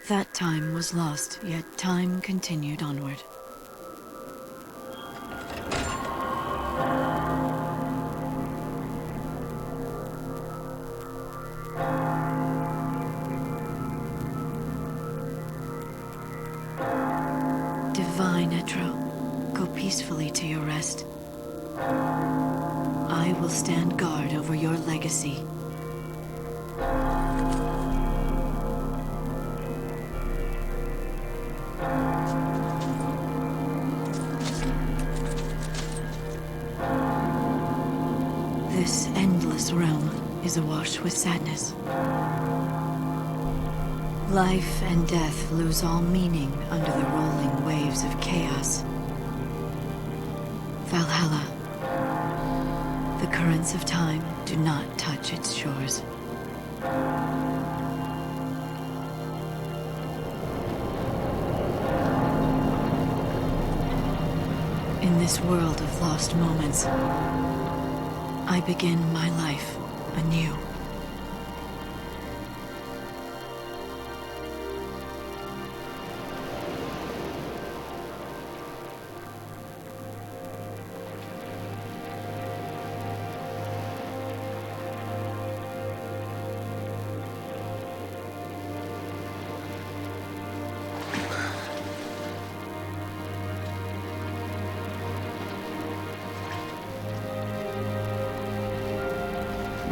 That time was lost, yet time continued onward. Divine Etro, go peacefully to your rest. I will stand guard over your legacy. This endless realm is awash with sadness. Life and death lose all meaning under the rolling waves of chaos. Valhalla. The currents of time do not touch its shores. In this world of lost moments, I begin my life anew.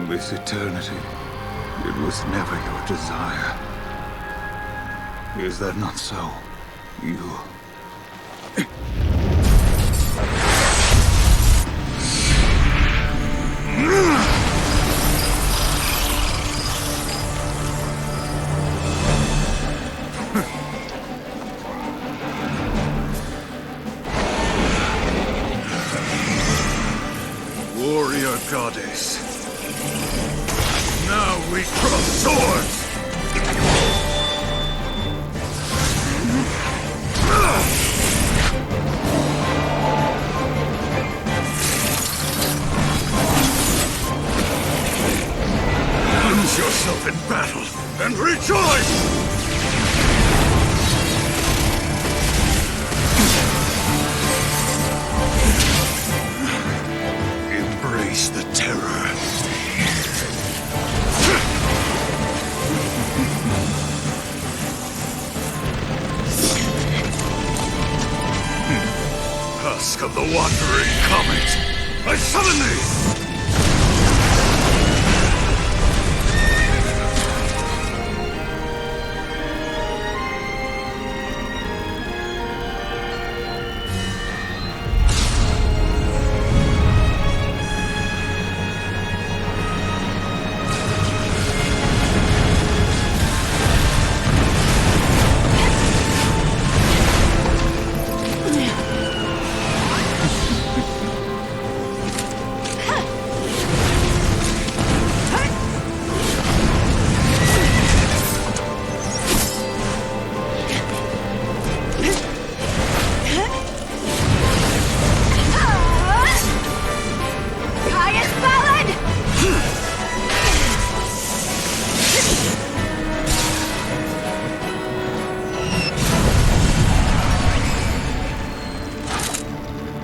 This eternity, it was never your desire. Is that not so? You... Warrior goddess. Now we cross swords! Lose yourself in battle and rejoice! Embrace the terror. Husk of the wandering comet, I summon thee!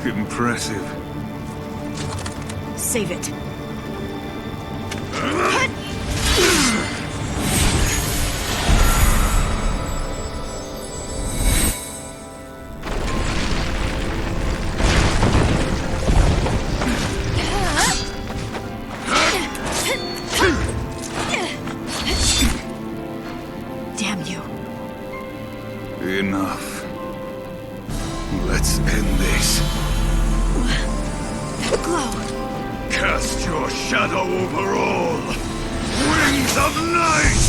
Impressive. Save it. Damn you. Enough. Let's end this. Glow. Cast your shadow over all. Wings of night!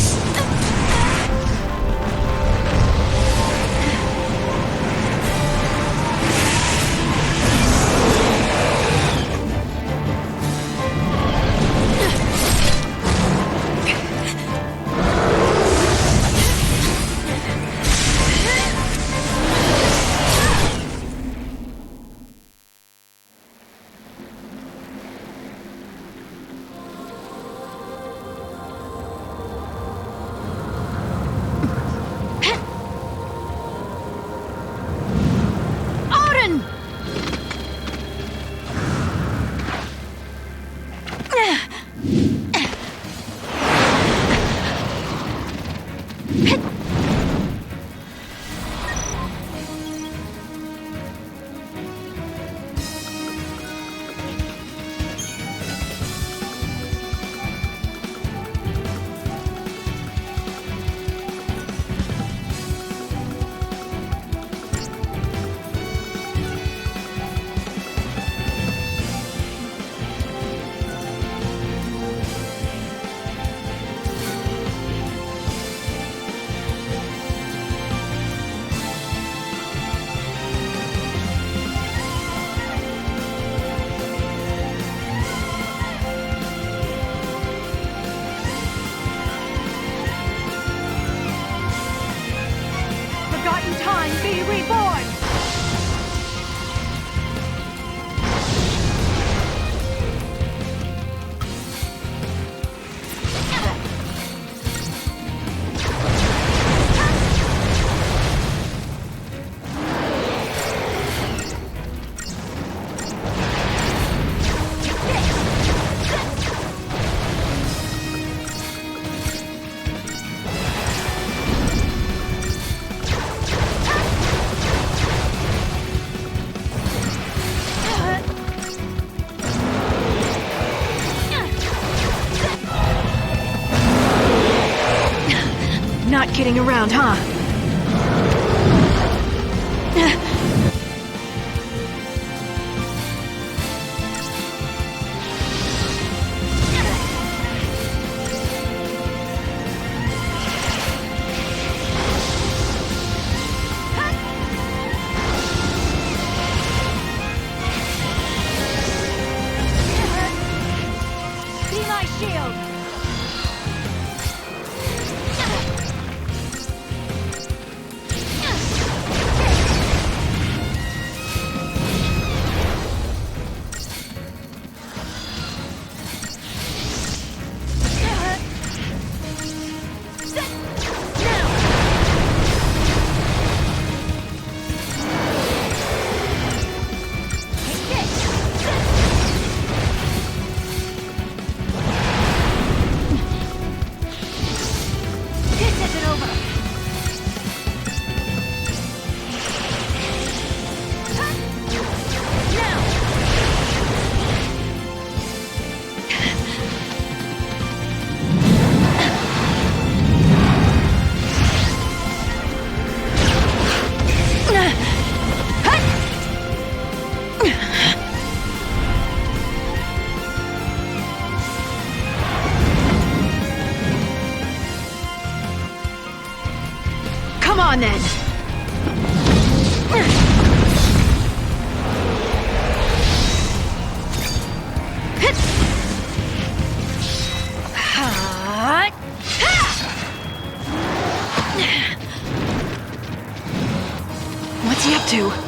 Forgotten time, be reborn! Not kidding around, huh? Be my shield! Come on then! What's he up to?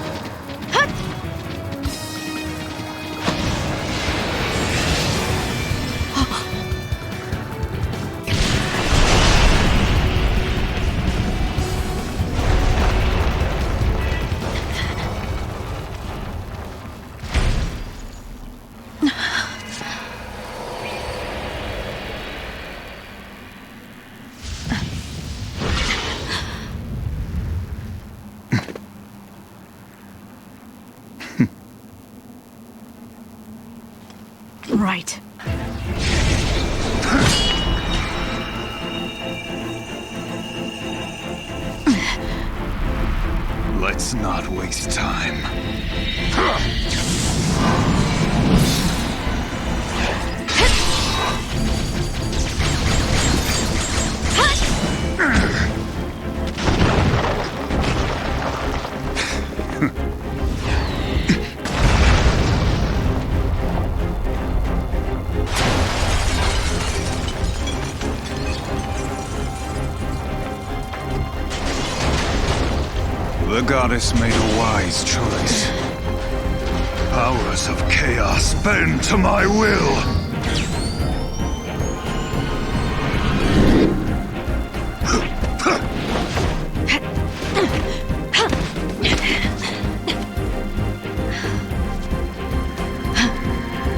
Right. Let's not waste time. The goddess made a wise choice. Powers of chaos bend to my will.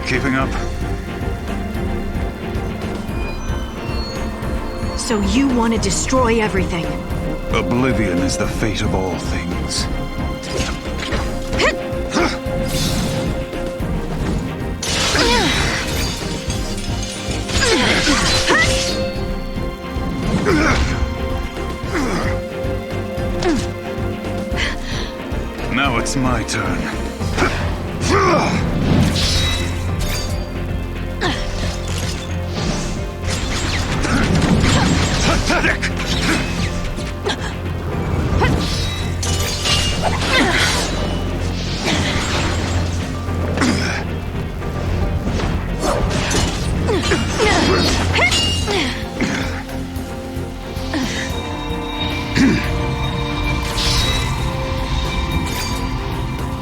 Keeping up? So you want to destroy everything? Oblivion is the fate of all things. Now it's my turn. Pathetic!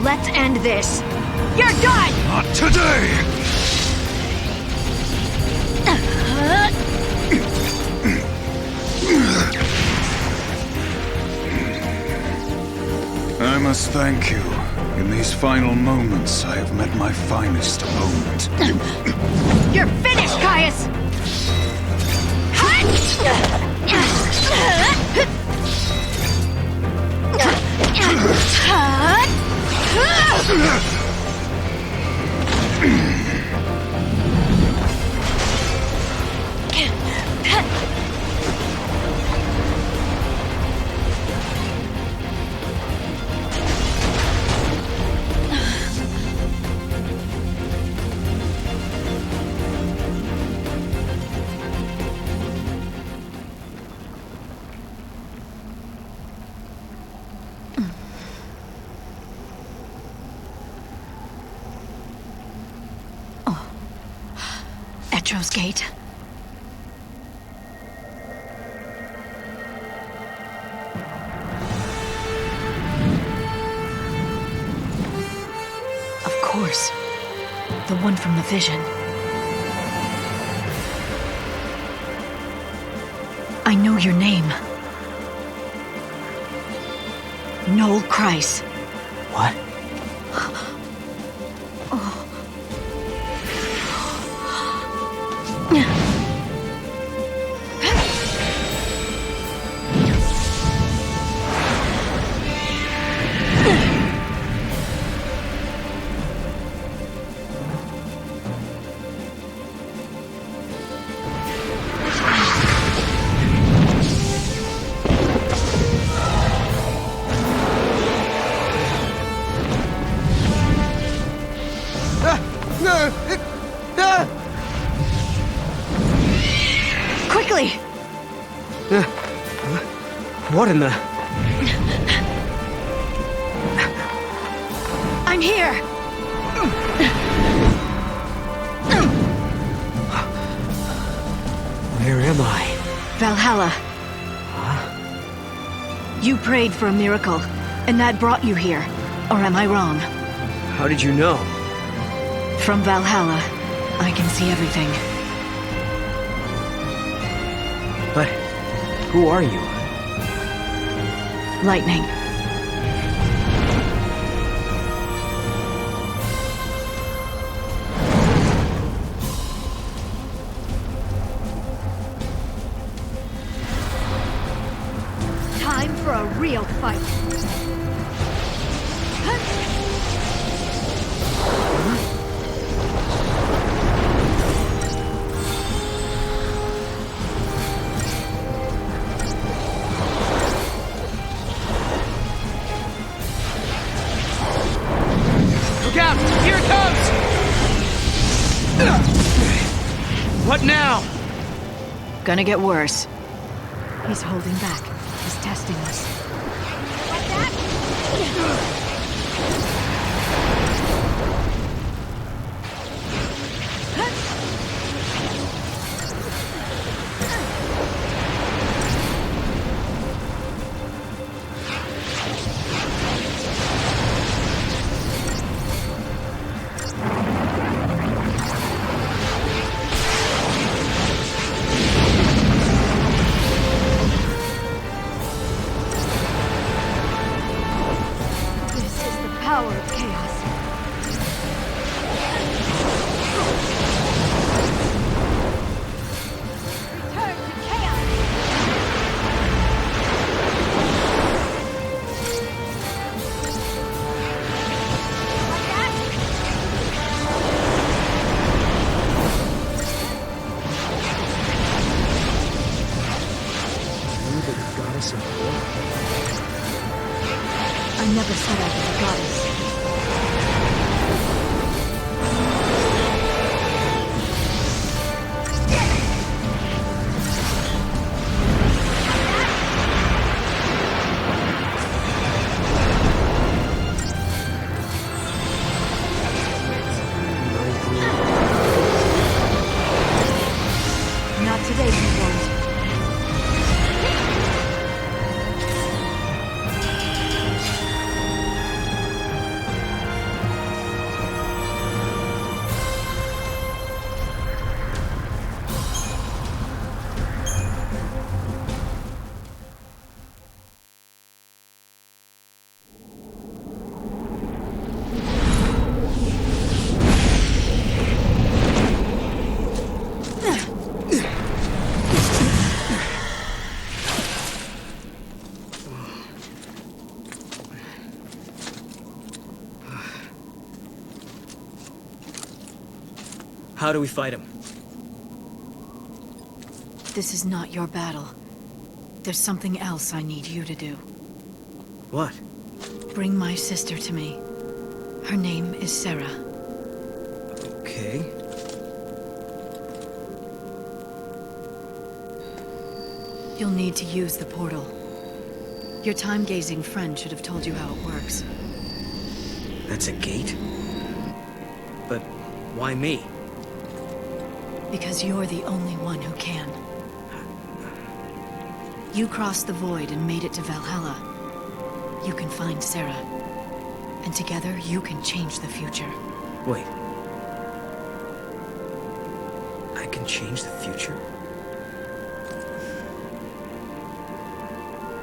Let's end this. You're done! Not today! I must thank you. In these final moments, I have met my finest moment. You're finished, Caius! Etro's Gate. Of course. The one from the vision. I know your name. Noel Kreis. What? Quickly! What in the... I'm here! Where am I? Valhalla. Huh? You prayed for a miracle, and that brought you here. Or am I wrong? How did you know? From Valhalla, I can see everything. But who are you? Lightning. Time for a real fight. What now? Gonna get worse. He's holding back. He's testing us. Power of chaos. Return to chaos. Like that? You the goddess of war? I never said I was a goddess. Not today, you won't. How do we fight him? This is not your battle. There's something else I need you to do. What? Bring my sister to me. Her name is Sarah. Okay. You'll need to use the portal. Your time-gazing friend should have told you how it works. That's a gate? But why me? Because you're the only one who can. You crossed the void and made it to Valhalla. You can find Sarah. And together, you can change the future. Wait. I can change the future?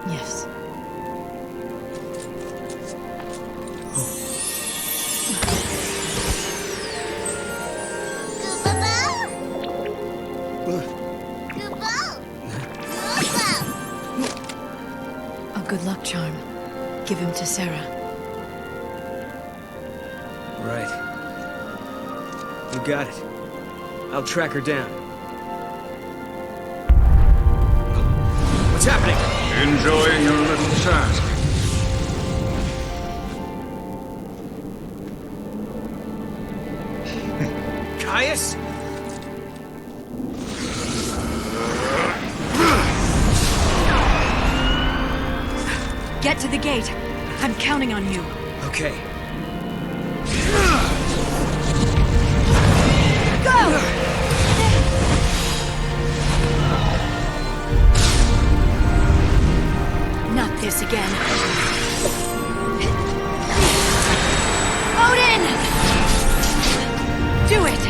Yes. A good luck charm. Give him to Sarah. Right. You got it. I'll track her down. What's happening? Enjoying your little task. Caius? Get to the gate. I'm counting on you. Okay. Go! Not this again. Odin! Do it!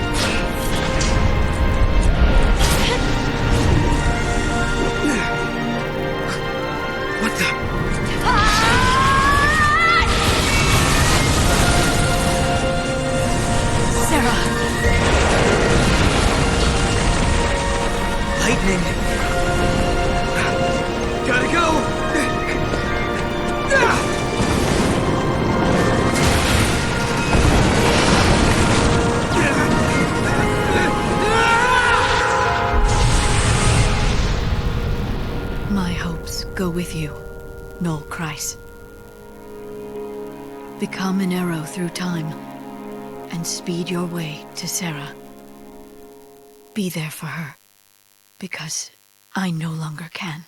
What the? Sarah! Lightning! Gotta go! My hopes go with you, Noel Kreis. Become an arrow through time, and speed your way to Sarah. be there for her. Because I no longer can.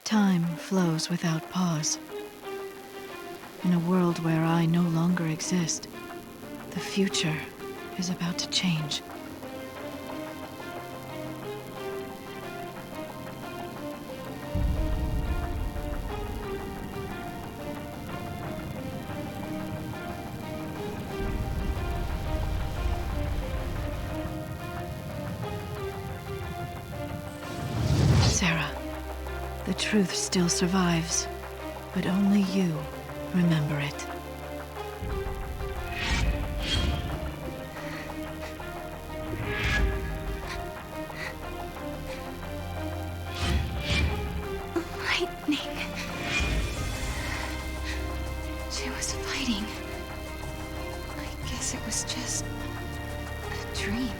Time flows without pause. In a world where I no longer exist, the future is about to change. Sarah, the truth still survives, but only you remember it. Lightning. She was fighting. I guess it was just a dream.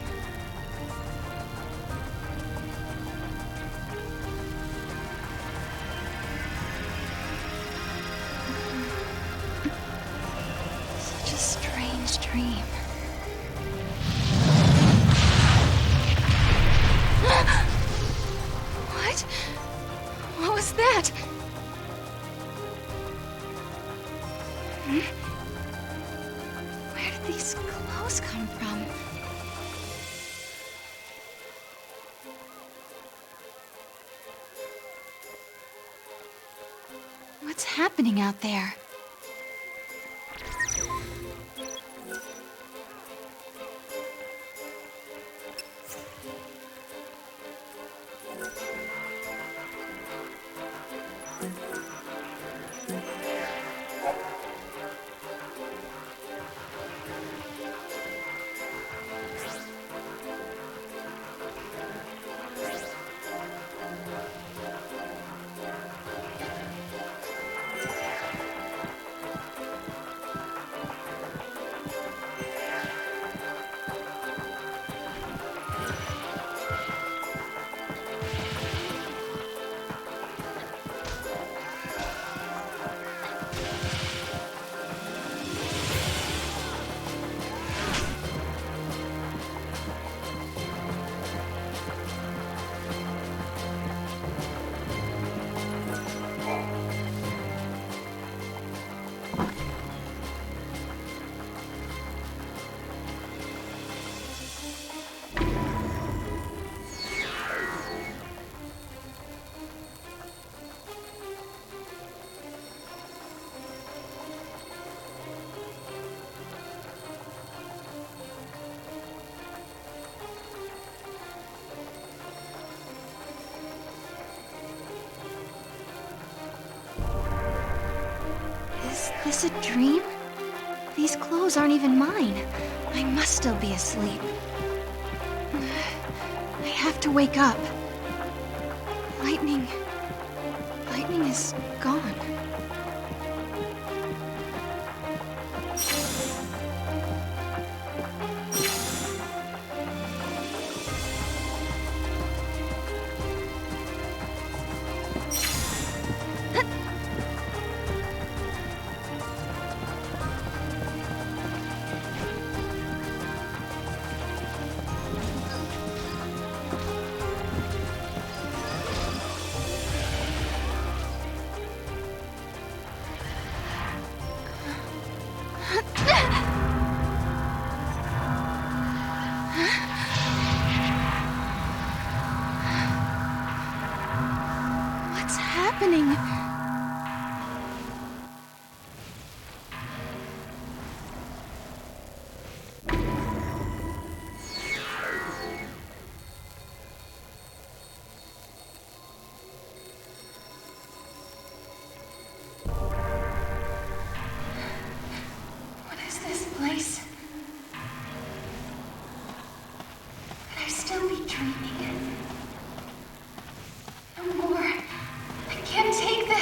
Such a strange dream. What? What was that? Where did these clothes come from? What's happening out there? Is this a dream? These clothes aren't even mine. I must still be asleep. I have to wake up. Lightning is gone. What's happening? What is this place? Could I still be dreaming? No more. I can't take this.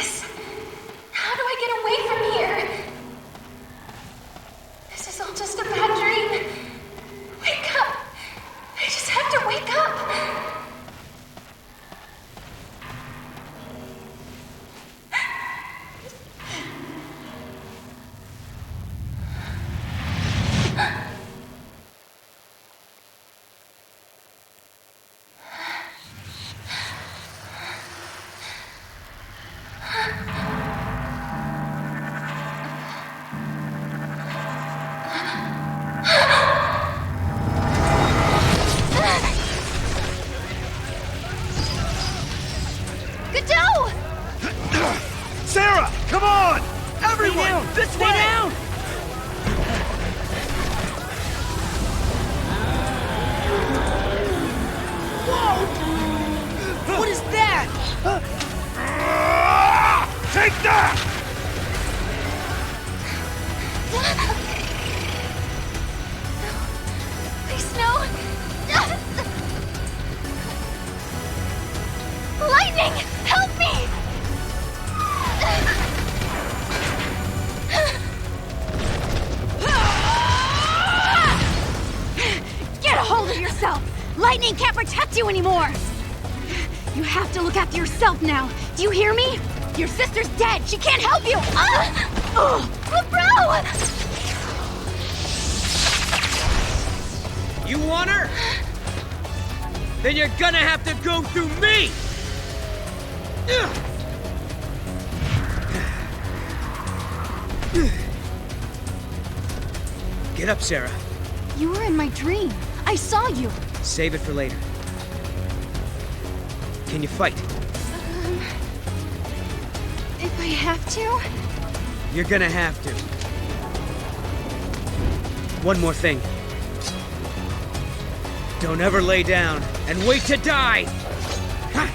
yourself! Lightning can't protect you anymore! You have to look after yourself now! Do you hear me? Your sister's dead! She can't help you! Bro! You want her? Then you're gonna have to go through me! Get up, Sarah. You were in my dream. I saw you. Save it for later. Can you fight? If I have to? You're gonna have to. One more thing. Don't ever lay down and wait to die! Ha!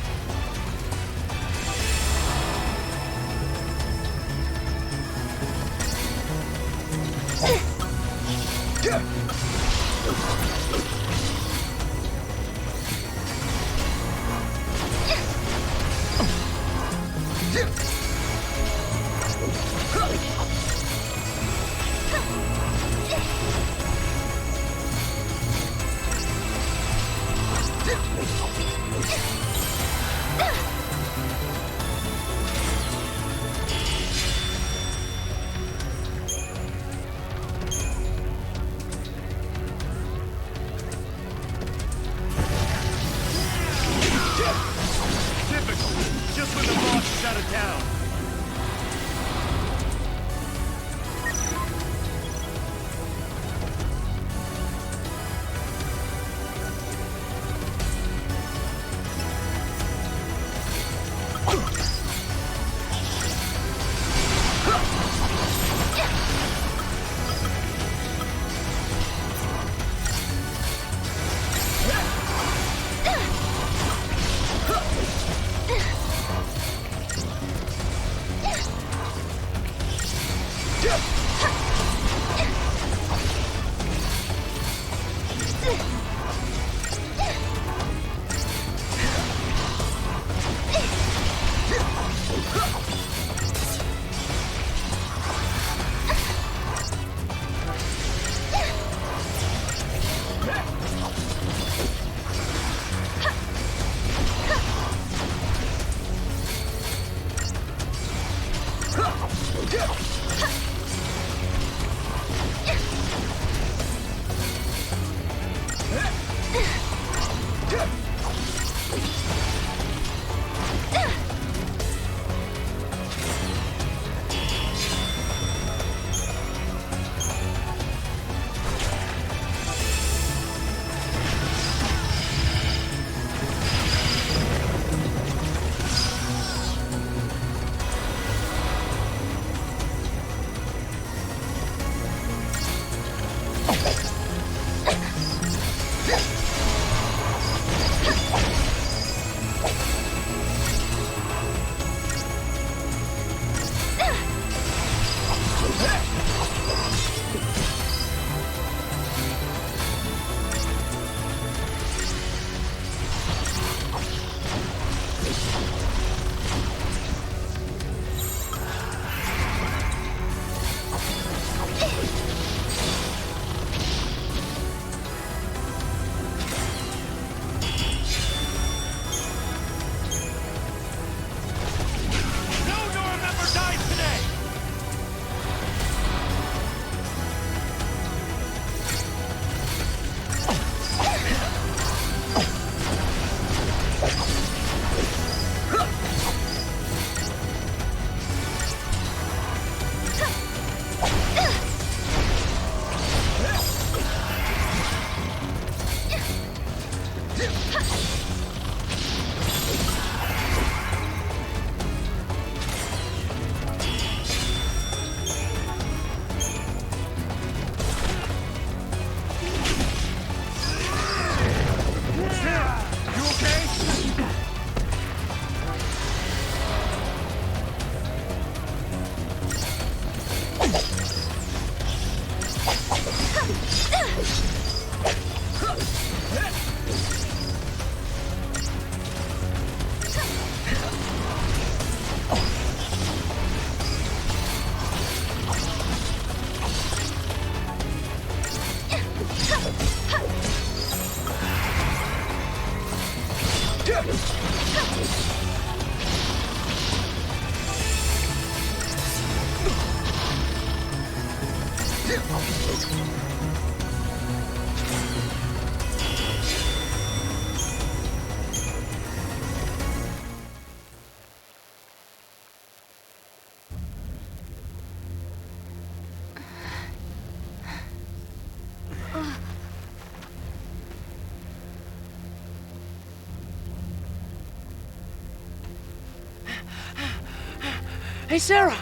Hey, Sarah!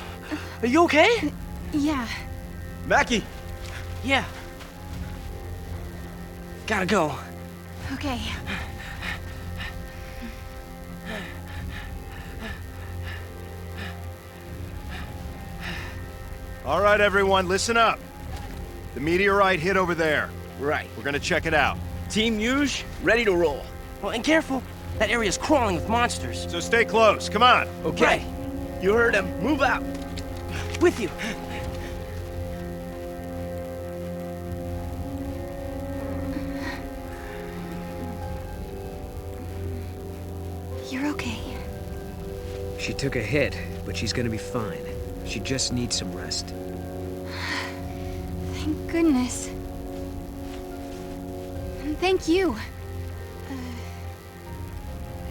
Are you okay? Yeah. Mackie! Yeah. Gotta go. Okay. All right, everyone, listen up. The meteorite hit over there. Right. We're gonna check it out. Team Yuge, ready to roll. Well, and careful. That area's crawling with monsters. So stay close, come on. Okay. You heard him. Move out. With you. You're okay. She took a hit, but she's gonna be fine. She just needs some rest. Thank goodness. And thank you.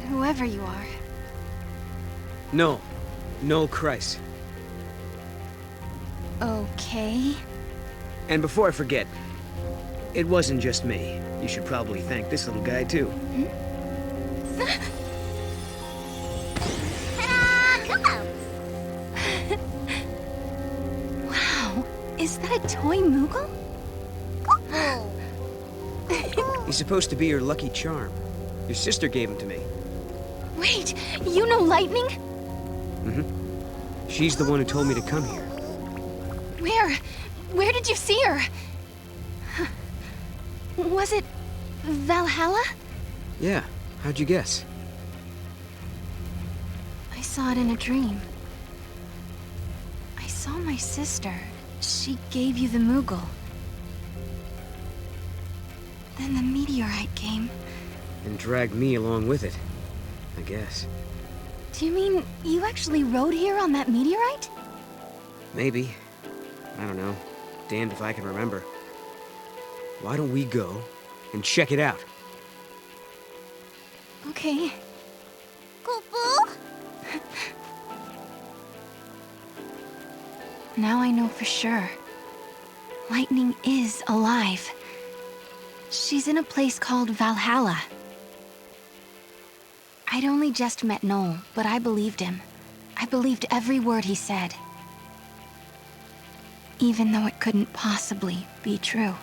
Whoever you are. No, Christ. Okay. And before I forget, it wasn't just me. You should probably thank this little guy, too. Wow, is that a toy Moogle? He's supposed to be your lucky charm. Your sister gave him to me. Wait, you know Lightning? She's the one who told me to come here. Where did you see her? Was it Valhalla? Yeah, how'd you guess? I saw it in a dream. I saw my sister. She gave you the Moogle. Then the meteorite came. And dragged me along with it, I guess. Do you mean you actually rode here on that meteorite? Maybe. I don't know. Damned if I can remember. Why don't we go and check it out? Okay. Now I know for sure. Lightning is alive. She's in a place called Valhalla. I'd only just met Noel, but I believed him. I believed every word he said. Even though it couldn't possibly be true.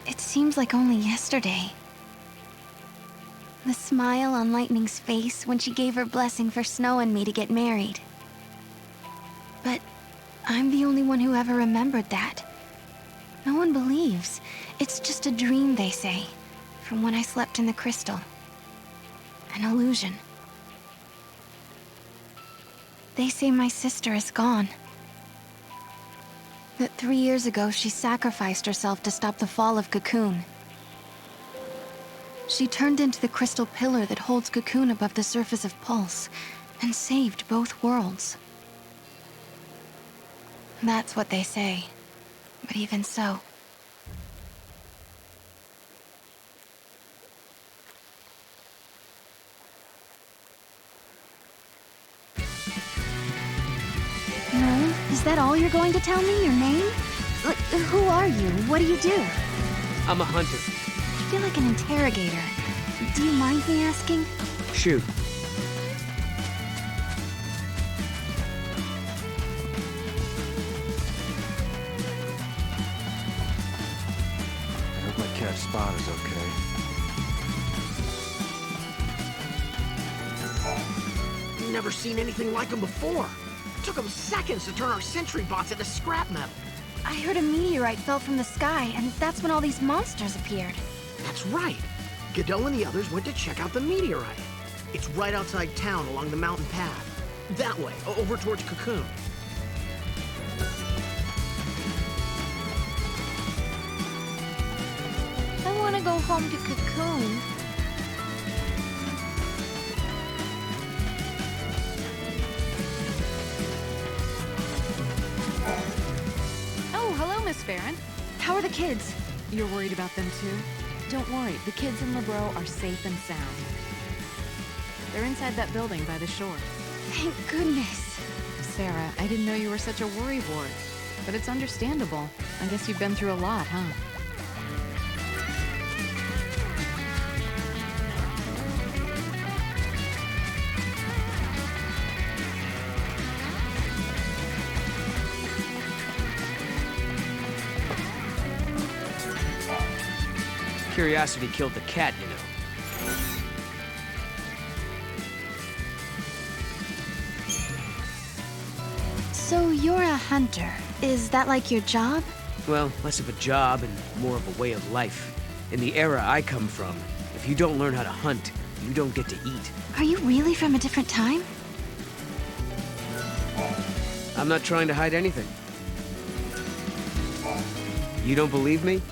It seems like only yesterday. The smile on Lightning's face when she gave her blessing for Snow and me to get married. But I'm the only one who ever remembered that. No one believes. It's just a dream, they say, from when I slept in the crystal. An illusion. They say my sister is gone. That 3 years ago she sacrificed herself to stop the fall of Cocoon. She turned into the crystal pillar that holds Cocoon above the surface of Pulse, and saved both worlds. That's what they say. But even so... No? Is that all you're going to tell me? Your name? Like, who are you? What do you do? I'm a hunter. I feel like an interrogator. Do you mind me asking? Shoot. I hope my cat Spot is okay. Never seen anything like them before. It took them seconds to turn our sentry bots into scrap metal. I heard a meteorite fell from the sky, and that's when all these monsters appeared. That's right. Godot and the others went to check out the meteorite. It's right outside town along the mountain path. That way, over towards Cocoon. I want to go home to Cocoon. this, Farron. How are the kids? You're worried about them too? Don't worry, the kids in Lebreau are safe and sound. They're inside that building by the shore. Thank goodness. Sarah, I didn't know you were such a worrywart. But it's understandable. I guess you've been through a lot, huh? Curiosity killed the cat, you know. So you're a hunter. Is that like your job? Well, less of a job and more of a way of life. In the era I come from, if you don't learn how to hunt, you don't get to eat. Are you really from a different time? I'm not trying to hide anything. You don't believe me?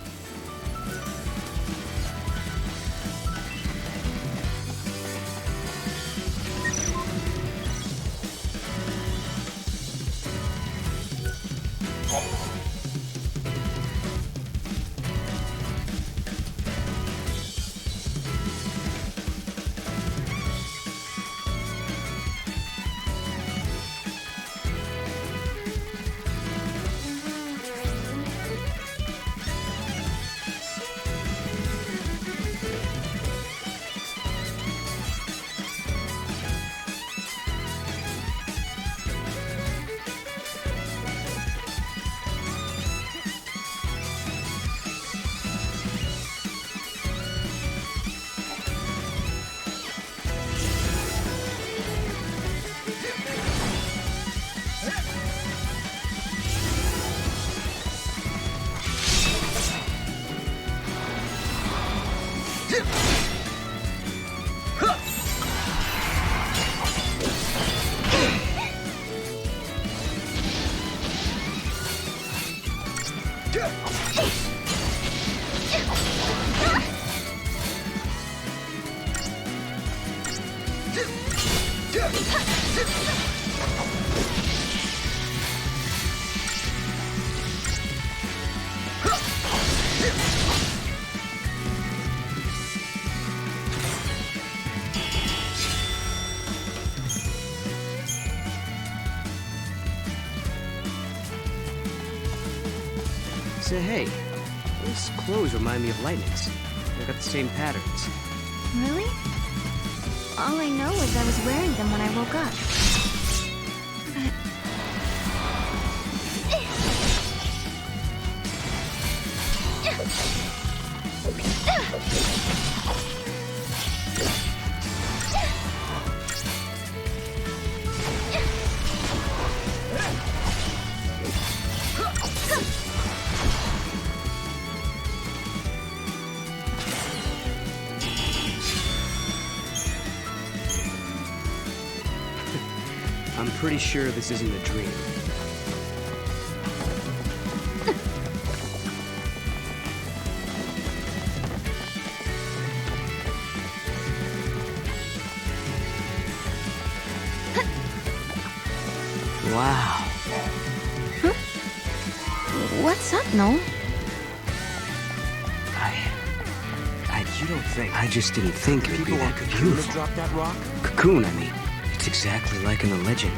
Say, hey, those clothes remind me of Lightning's. They've got the same patterns. Really? All I know is I was wearing them when I woke up. I'm pretty sure this isn't a dream. Wow. Huh? What's up, Noel? You don't think? I just didn't think it would be that beautiful. Drop that rock? Cocoon, I mean. It's exactly like in the legend.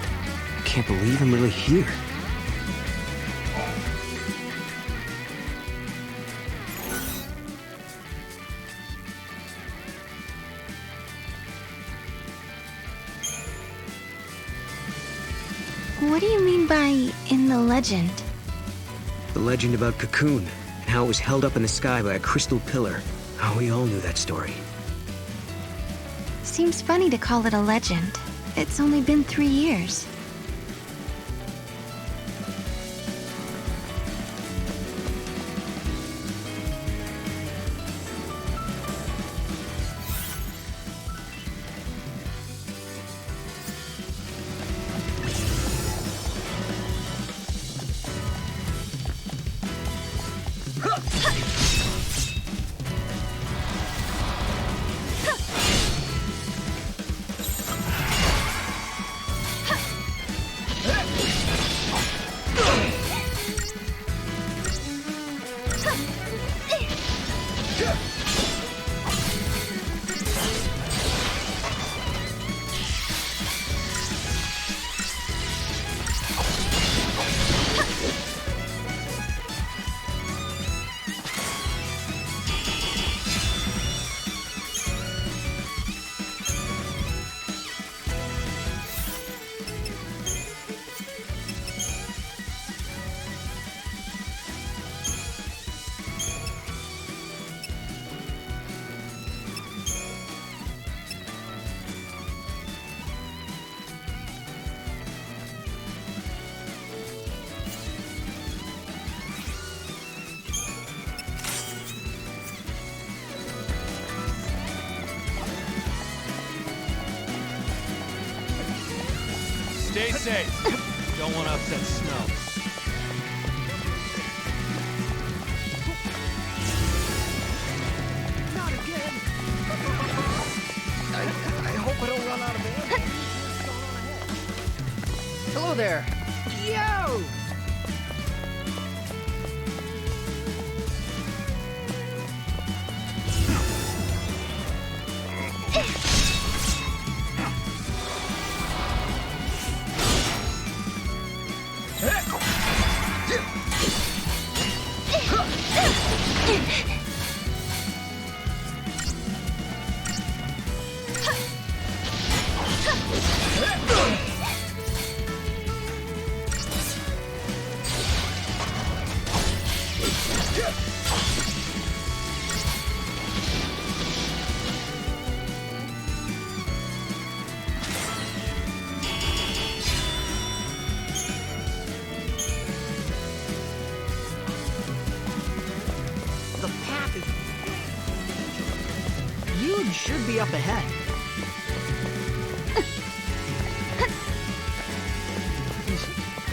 I can't believe I'm really here. What do you mean by in the legend? The legend about Cocoon, and how it was held up in the sky by a crystal pillar. Oh, we all knew that story. Seems funny to call it a legend. It's only been 3 years. safe. Don't want to upset Snow. Not again! I hope I don't run out of ammo. Hello there! Yo! The path is... You should be up ahead.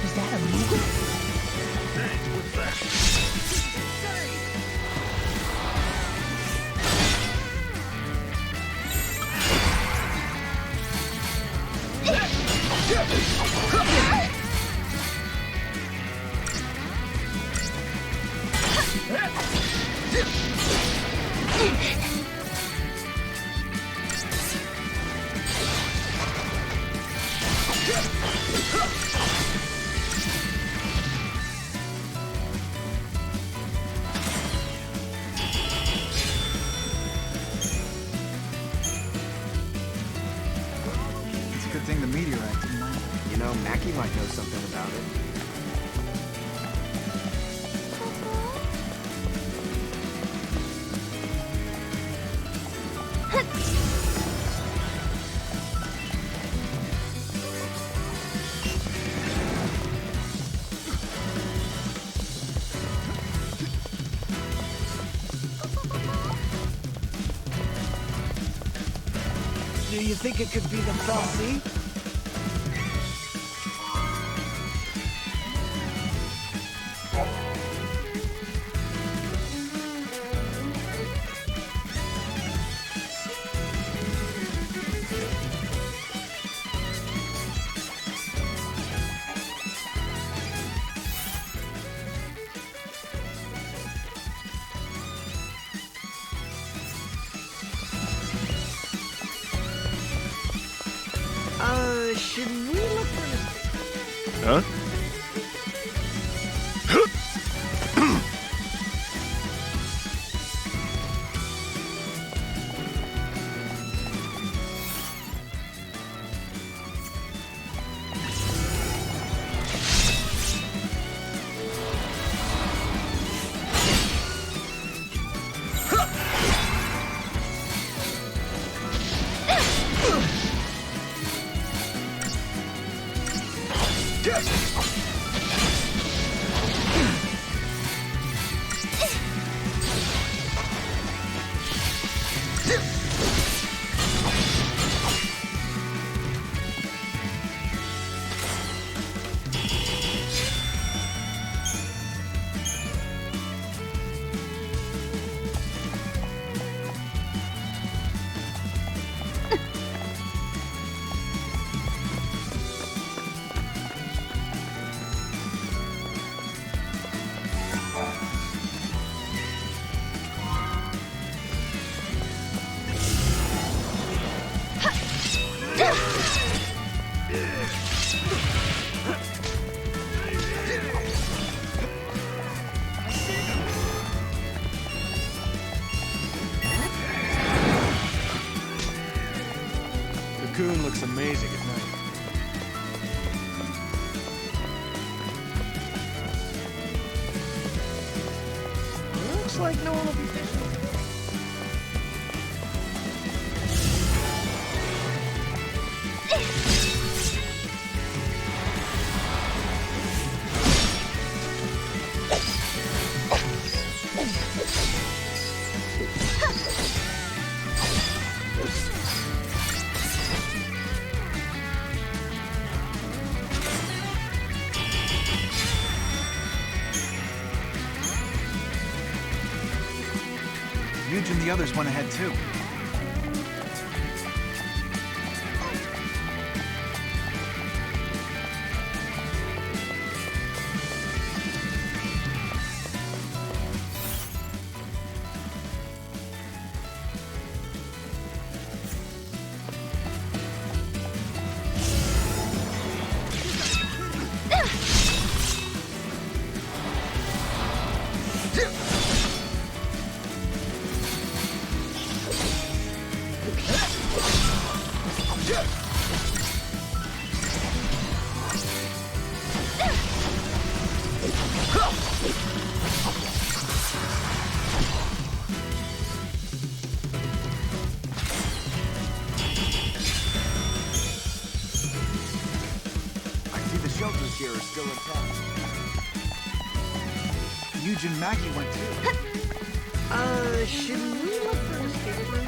Is that a movie? It's a good thing the meteorite didn't land. You know, Mackie might know something about it. Do you think it could be the Felsie? Should we look for... Huh? Cocoon looks amazing at night. Looks like no one will be fishing. Yuge and the others went ahead too. Shelters here are still intact. Yuge and Maggie went too. Should we look for an escape route?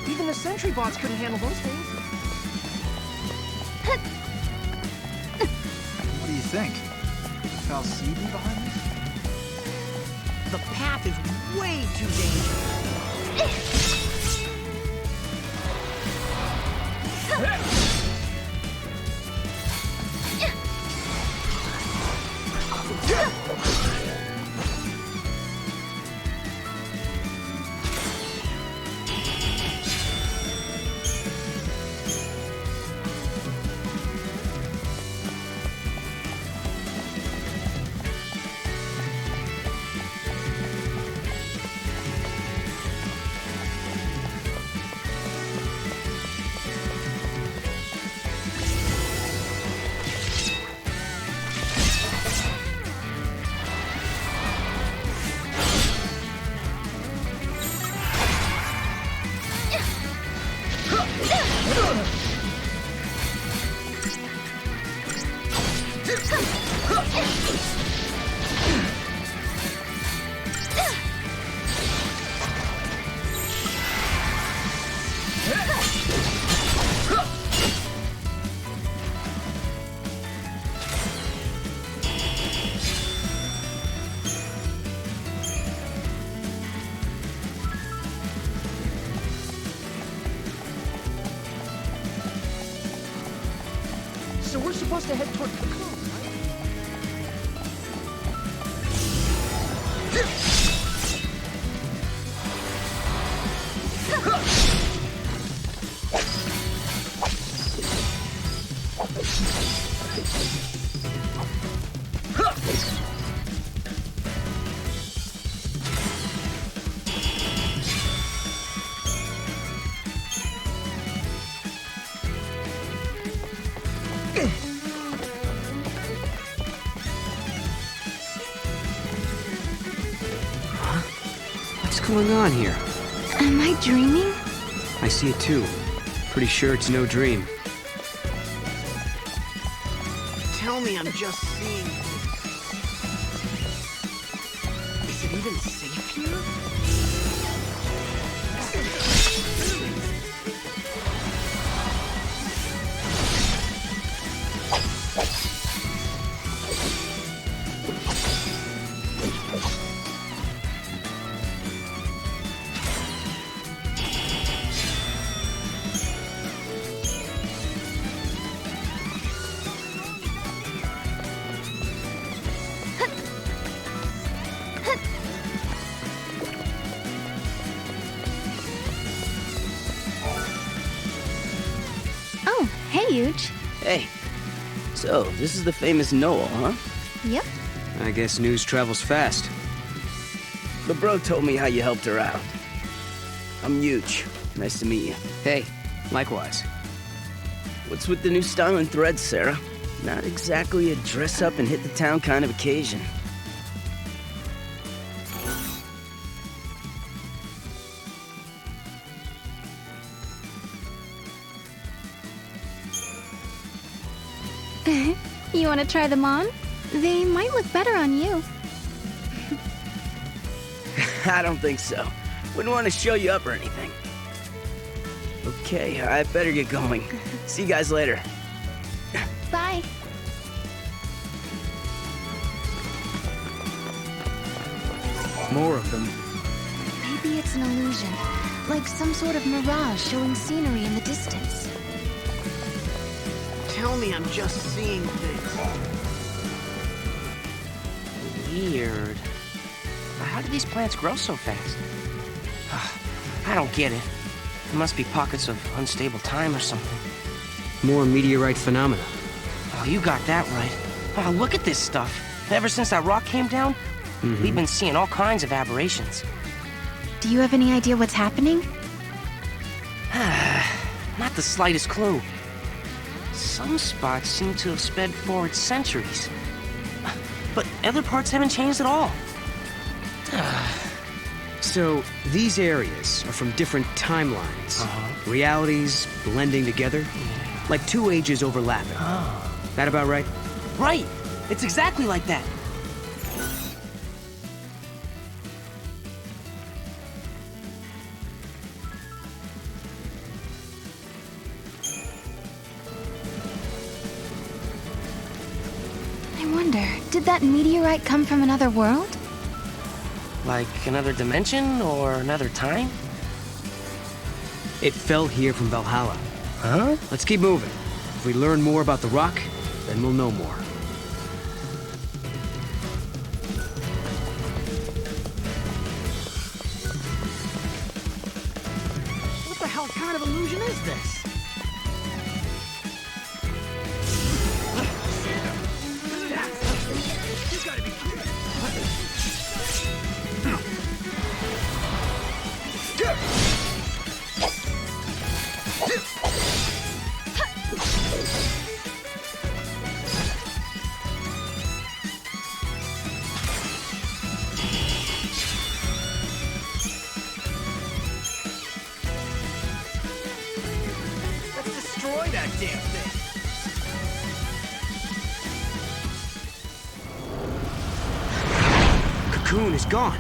Even the sentry bots couldn't handle those things. What do you think? Foul CB behind us? The path is way too dangerous. So we're supposed to head toward Cocoon, What's going on here? Am I dreaming? I see it too. Pretty sure it's no dream. Tell me I'm just seeing this. Is it even safe here? huge. Hey, so this is the famous Noel, huh? Yep. I guess news travels fast. The bro told me how you helped her out. I'm huge. Nice to meet you. Hey, likewise. What's with the new style and threads, Sarah? Not exactly a dress up and hit the town kind of occasion. You want to try them on? They might look better on you. I don't think so. Wouldn't want to show you up or anything. Okay, I better get going. See you guys later. Bye. More of them. Maybe it's an illusion. Like some sort of mirage showing scenery in the distance. Tell me I'm just seeing things. Weird. How do these plants grow so fast? I don't get it. There must be pockets of unstable time or something. More meteorite phenomena. Oh, you got that right. Oh, look at this stuff. Ever since that rock came down, we've been seeing all kinds of aberrations. Do you have any idea what's happening? Not the slightest clue. Some spots seem to have sped forward centuries. But other parts haven't changed at all. So, these areas are from different timelines. Realities blending together. Like two ages overlapping. That about right? Right! It's exactly like that. I wonder, did that meteorite come from another world? Like another dimension or another time? It fell here from Valhalla. Huh? Let's keep moving. If we learn more about the rock, then we'll know more. What the hell kind of illusion is this? Destroy that damn thing! Cocoon is gone.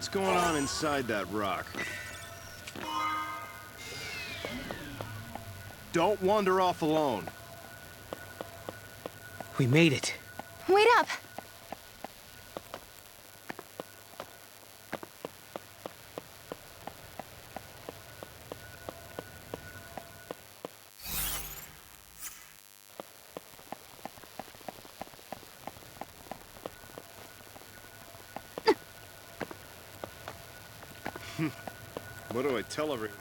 What's going on inside that rock? Don't wander off alone. We made it. Wait up! What do I tell everyone?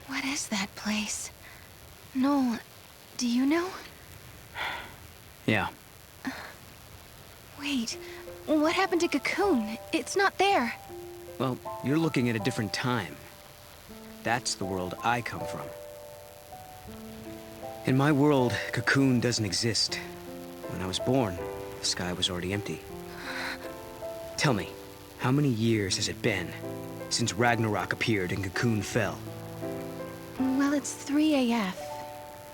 What is that place? Noel, do you know? Yeah. Wait, what happened to Cocoon? It's not there. Well, you're looking at a different time. That's the world I come from. In my world, Cocoon doesn't exist. When I was born, the sky was already empty. Tell me, how many years has it been since Ragnarok appeared and Cocoon fell? Well, it's 3 AF,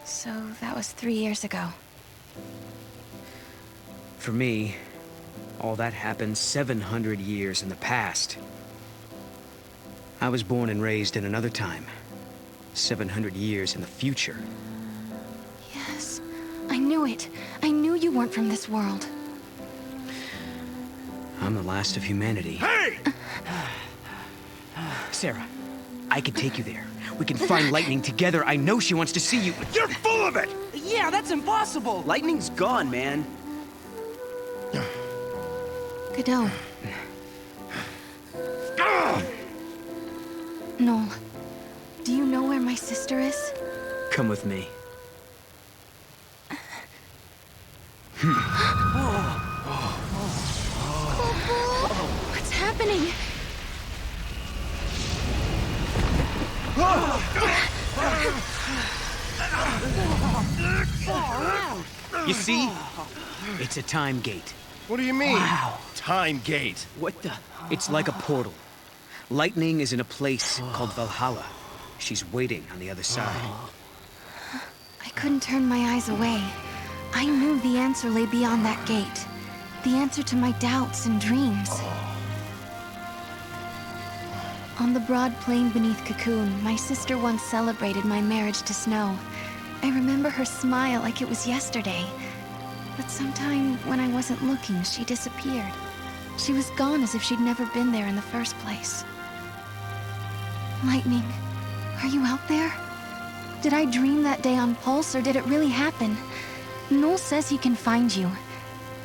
so that was 3 years ago. For me, all that happened 700 years in the past. I was born and raised in another time. 700 years in the future. Yes, I knew it. I knew you weren't from this world. I'm the last of humanity. Hey! Sarah, I can take you there. We can find Lightning together. I know she wants to see you. You're full of it! Yeah, that's impossible! Lightning's gone, man. Godot. Noel, do you know where my sister is? Come with me. What's happening? You see? It's a time gate. What do you mean? Wow. Time gate. What the? It's like a portal. Lightning is in a place called Valhalla. She's waiting on the other side. I couldn't turn my eyes away. I knew the answer lay beyond that gate. The answer to my doubts and dreams. On the broad plain beneath Cocoon, my sister once celebrated my marriage to Snow. I remember her smile like it was yesterday. But sometime when I wasn't looking, she disappeared. She was gone as if she'd never been there in the first place. Lightning, are you out there? Did I dream that day on Pulse, or did it really happen? Noel says he can find you,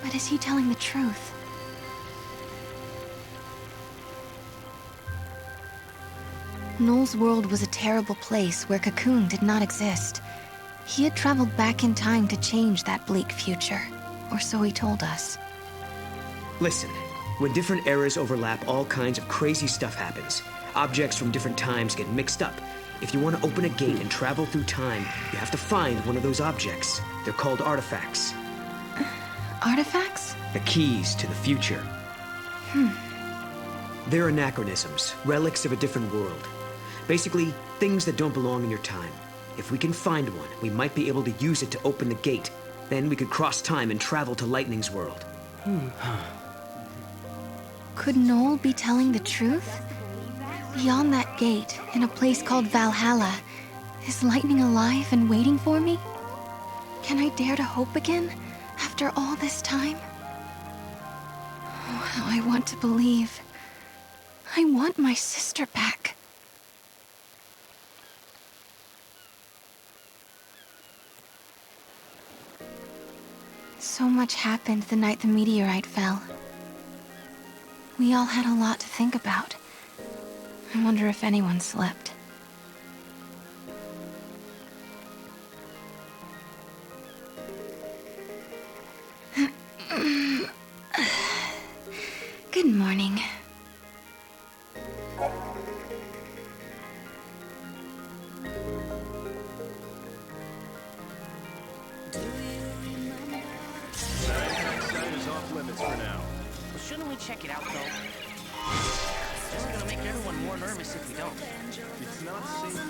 but is he telling the truth? Noel's world was a terrible place where Cocoon did not exist. He had traveled back in time to change that bleak future, or so he told us. Listen, when different eras overlap, all kinds of crazy stuff happens. Objects from different times get mixed up. If you want to open a gate and travel through time, you have to find one of those objects. They're called artifacts. Artifacts? The keys to the future. They're anachronisms, relics of a different world. Basically, things that don't belong in your time. If we can find one, we might be able to use it to open the gate. Then we could cross time and travel to Lightning's world. Could Noel be telling the truth? Beyond that gate, in a place called Valhalla, is Lightning alive and waiting for me? Can I dare to hope again, after all this time? Oh, how I want to believe. I want my sister back. So much happened the night the meteorite fell. We all had a lot to think about. I wonder if anyone slept. Good morning. Shouldn't we check it out, though? It's just gonna make everyone more nervous if we don't. It's not safe.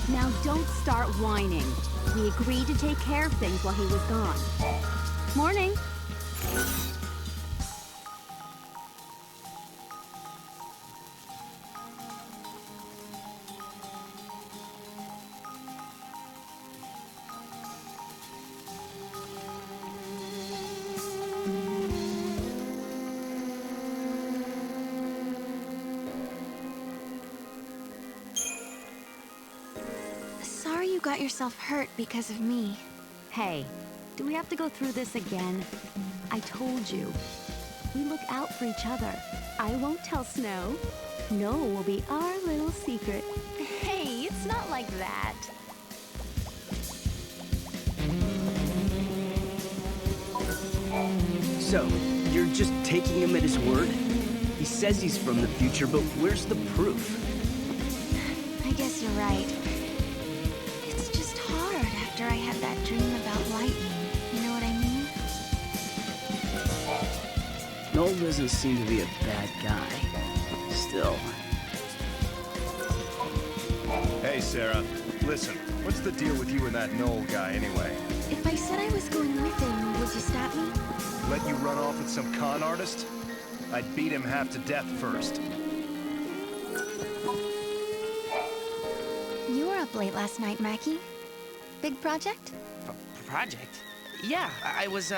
Now don't start whining. We agreed to take care of things while he was gone. Morning. you got yourself hurt because of me. Hey, do we have to go through this again? I told you. We look out for each other. I won't tell Snow. Noah will be our little secret. Hey, it's not like that. So, you're just taking him at his word? He says he's from the future, but where's the proof? I guess you're right. It's just hard after I had that dream about lightning. You know what I mean? Noel doesn't seem to be a bad guy. Still. Hey, Sarah. Listen, what's the deal with you and that Noel guy anyway? If I said I was going with him, would you stop me? Let you run off with some con artist? I'd beat him half to death first. You were up late last night, Mackie. Big project? Project? Yeah, I was,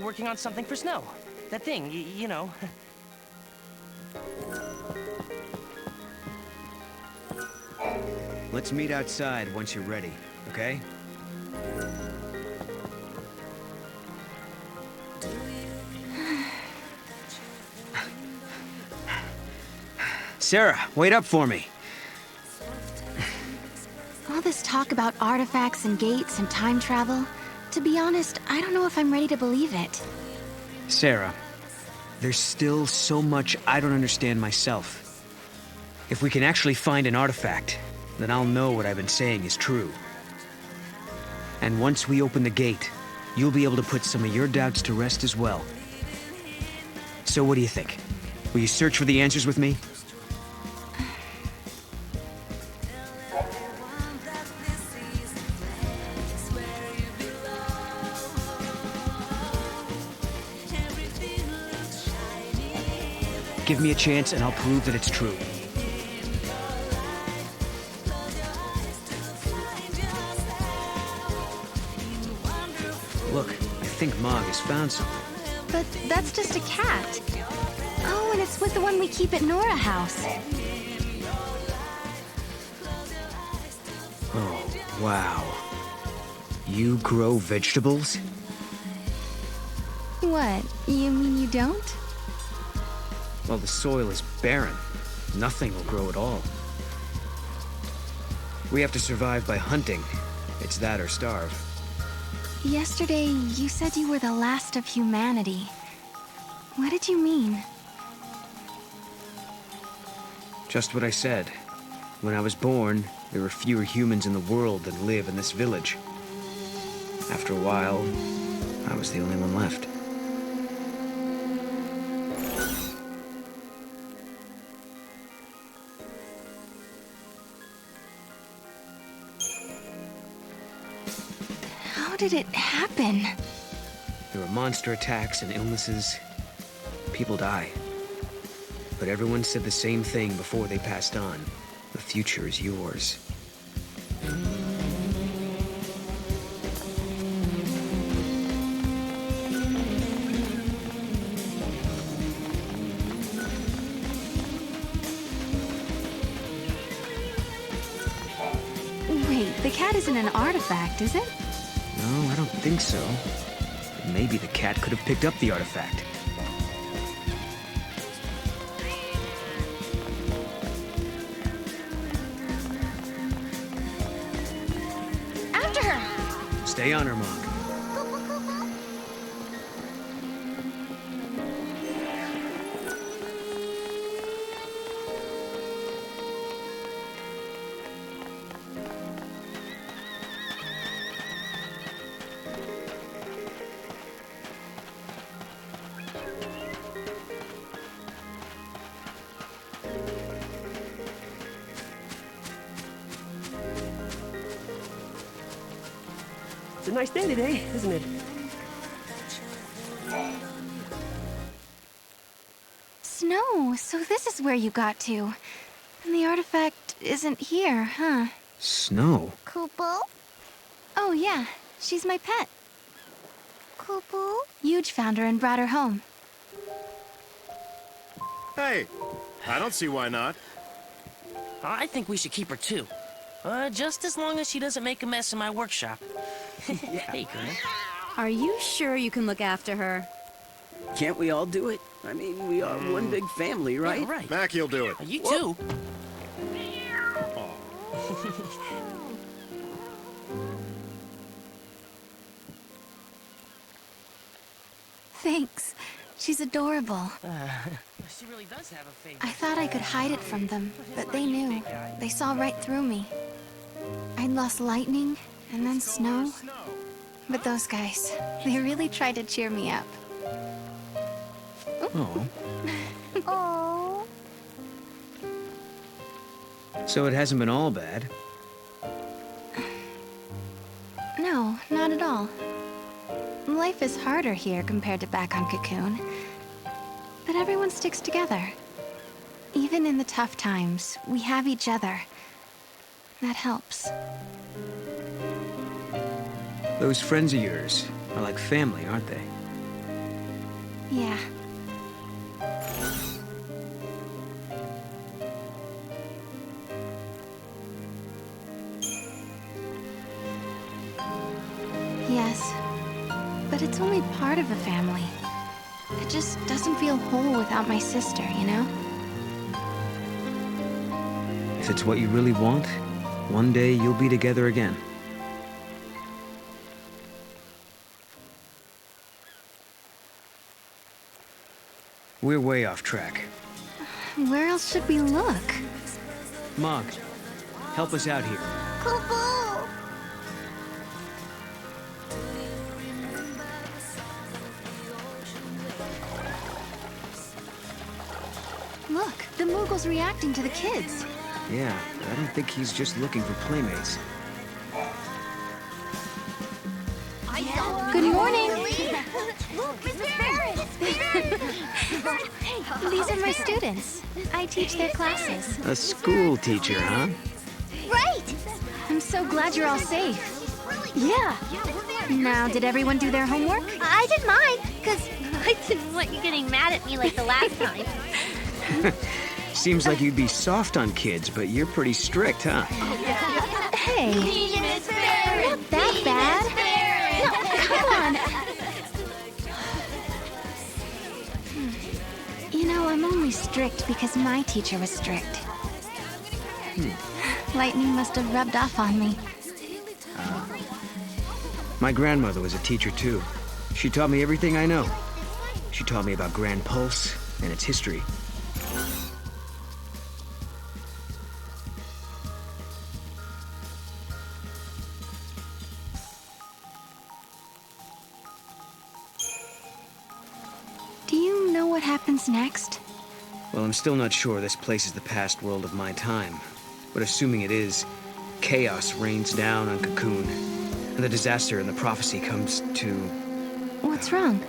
working on something for Snow. That thing, you know. Let's meet outside once you're ready, okay? Sarah, wait up for me. All this talk about artifacts and gates and time travel, to be honest, I don't know if I'm ready to believe it. Sarah, there's still so much I don't understand myself. If we can actually find an artifact, then I'll know what I've been saying is true. And once we open the gate, you'll be able to put some of your doubts to rest as well. So what do you think? Will you search for the answers with me? Give me a chance and I'll prove that it's true. Look, I think Mog has found something. But that's just a cat. Oh, and it's with the one we keep at Nora House. Oh, wow. You grow vegetables? What, you mean you don't? Well, the soil is barren. Nothing will grow at all. We have to survive by hunting. It's that or starve. Yesterday, you said you were the last of humanity. What did you mean? Just what I said. When I was born, there were fewer humans in the world than live in this village. After a while, I was the only one left. How did it happen? There were monster attacks and illnesses. People die. But everyone said the same thing before they passed on. The future is yours. Wait, the cat isn't an artifact, is it? No, I don't think so. But maybe the cat could have picked up the artifact. After her! Stay on her, Mog. It's a nice day today, isn't it? Snow, so this is where you got to. And the artifact isn't here, huh? Snow? Kupo? Oh, yeah. She's my pet. Kupo? Yuge found her and brought her home. Hey, I don't see why not. I think we should keep her too. Just as long as she doesn't make a mess in my workshop. Hey, girl. Are you sure you can look after her? Can't we all do it? I mean, we are one big family, right? Yeah, right. Mackie'll do it. You too. Thanks. She's adorable. She really does have a face. I thought I could hide it from them, but they knew. They saw right through me. I'd lost lightning, and then snow. But those guys, they really tried to cheer me up. Oh. Oh. So it hasn't been all bad. No, not at all. Life is harder here compared to back on Cocoon. But everyone sticks together. Even in the tough times, we have each other. That helps. Those friends of yours are like family, aren't they? Yeah. Yes. But it's only part of a family. It just doesn't feel whole without my sister, you know? If it's what you really want, one day you'll be together again. We're way off track. Where else should we look? Mog, help us out here. Look, the Moogle's reacting to the kids. Yeah, I don't think he's just looking for playmates. Good morning. Look, Miss Barrett! These are my students. I teach their classes. A school teacher, huh? Right! I'm so glad you're all safe. Yeah. Now, did everyone do their homework? I did mine, because I didn't want you getting mad at me like the last time. Seems like you'd be soft on kids, but you're pretty strict, huh? Hey, Miss Barrett! not that bad. No, come on. You know, I'm only strict because my teacher was strict. Lightning must have rubbed off on me. My grandmother was a teacher, too. She taught me everything I know. She taught me about Grand Pulse and its history. Do you know what happens next? Well, I'm still not sure this place is the past world of my time. But assuming it is, chaos rains down on Cocoon. And the disaster and the prophecy comes to... What's wrong?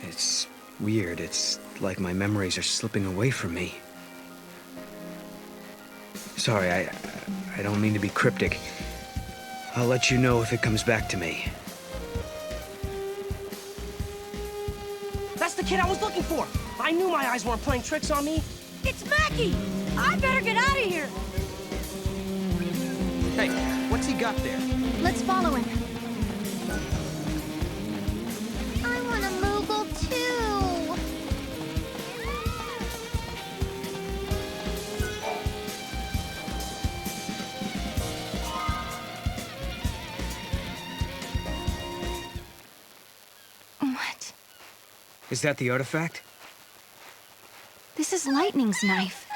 It's weird. It's like my memories are slipping away from me. Sorry, I don't mean to be cryptic. I'll let you know if it comes back to me. That's the kid I was looking for. I knew my eyes weren't playing tricks on me. It's Mackie! I better get out of here! Hey, what's he got there? Let's follow him. I want a Moogle too! What? Is that the artifact? This is Lightning's knife.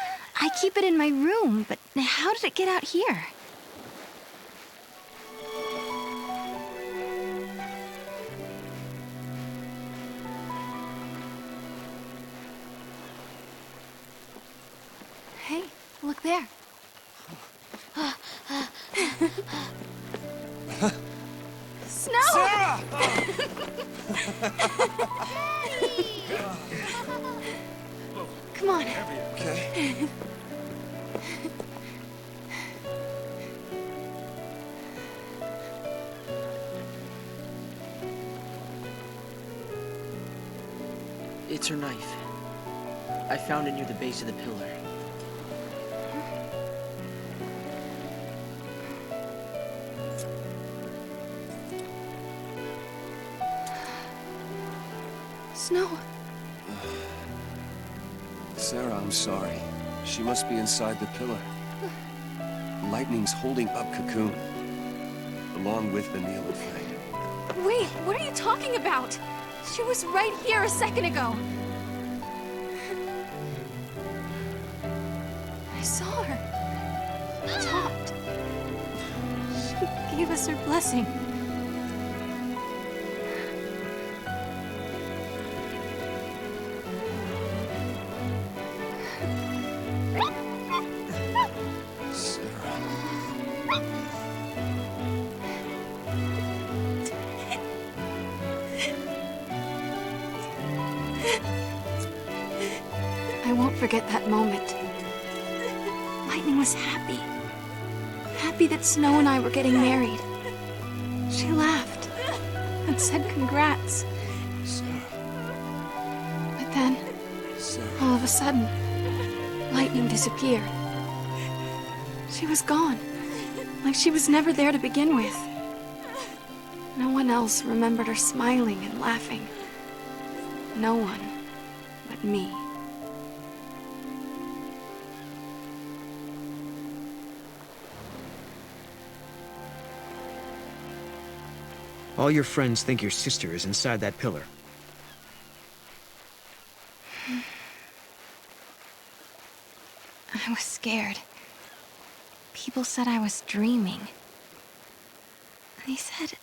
I keep it in my room, but how did it get out here? Hey, look there. Snow! Sarah! Come on. Okay. It's her knife. I found it near the base of the pillar. Sarah, I'm sorry. She must be inside the pillar. Lightning's holding up Cocoon, along with the Neil effect. Wait, what are you talking about? She was right here a second ago. I saw her. She talked. She gave us her blessing. I won't forget that moment. Lightning was happy. Happy that Snow and I were getting married. She laughed and said congrats. But then, all of a sudden, Lightning disappeared. She was gone, like she was never there to begin with. No one else remembered her smiling and laughing. No one but me. All your friends think your sister is inside that pillar. I was scared. People said I was dreaming. They said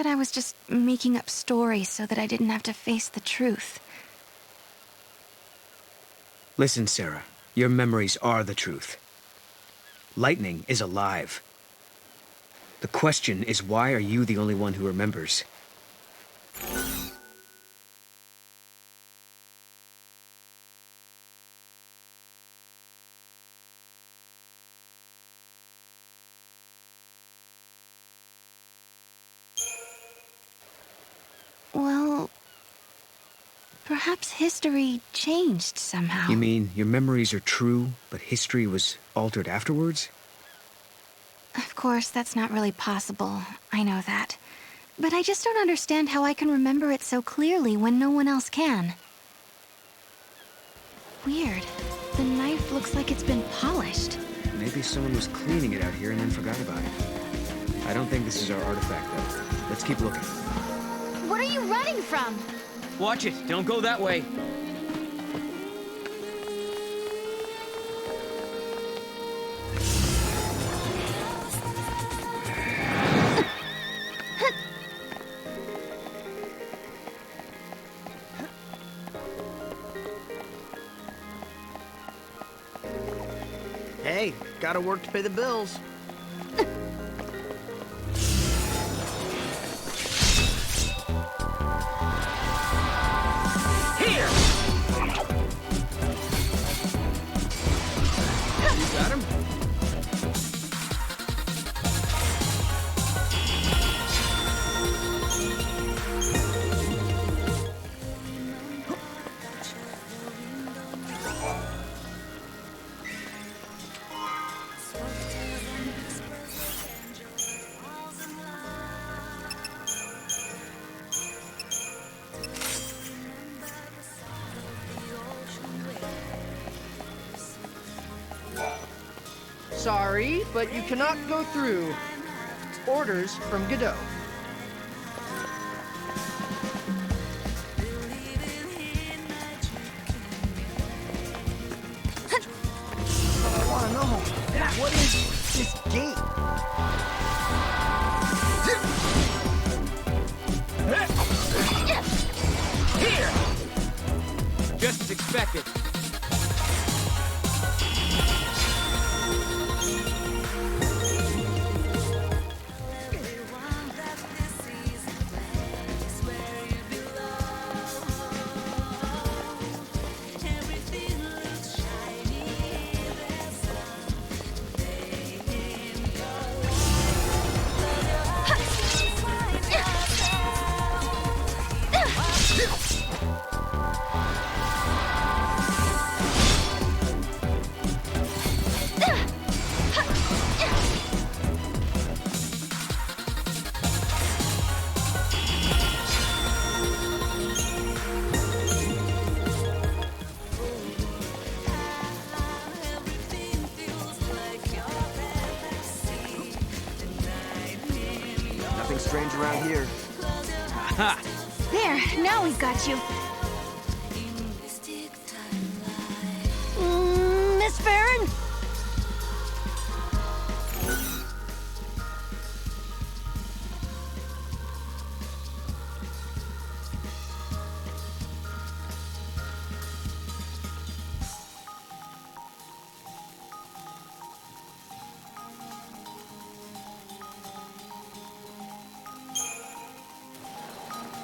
I was just making up stories so that I didn't have to face the truth. Listen, Sarah, your memories are the truth. Lightning is alive. The question is, why are you the only one who remembers? Well, perhaps history changed somehow. You mean your memories are true, but history was altered afterwards? Of course, that's not really possible. I know that. But I just don't understand how I can remember it so clearly when no one else can. Weird. The knife looks like it's been polished. Maybe someone was cleaning it out here and then forgot about it. I don't think this is our artifact, though. Let's keep looking. What are you running from? Watch it. Don't go that way. Hey, gotta work to pay the bills. Here! You got him? Sorry, but you cannot go through. Orders from Godot. I want to know, what is this gate? Here! Just as expected. strange around here. Aha! There, now we've got you. Miss Farron?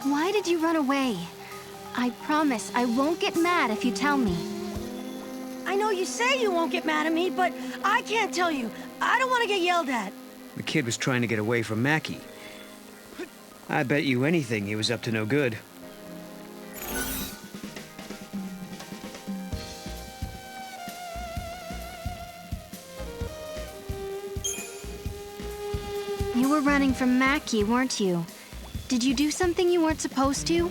Why did you run away? I promise I won't get mad if you tell me. I know you say you won't get mad at me, but I can't tell you. I don't want to get yelled at. The kid was trying to get away from Mackie. I bet you anything he was up to no good. You were running from Mackie, weren't you? Did you do something you weren't supposed to?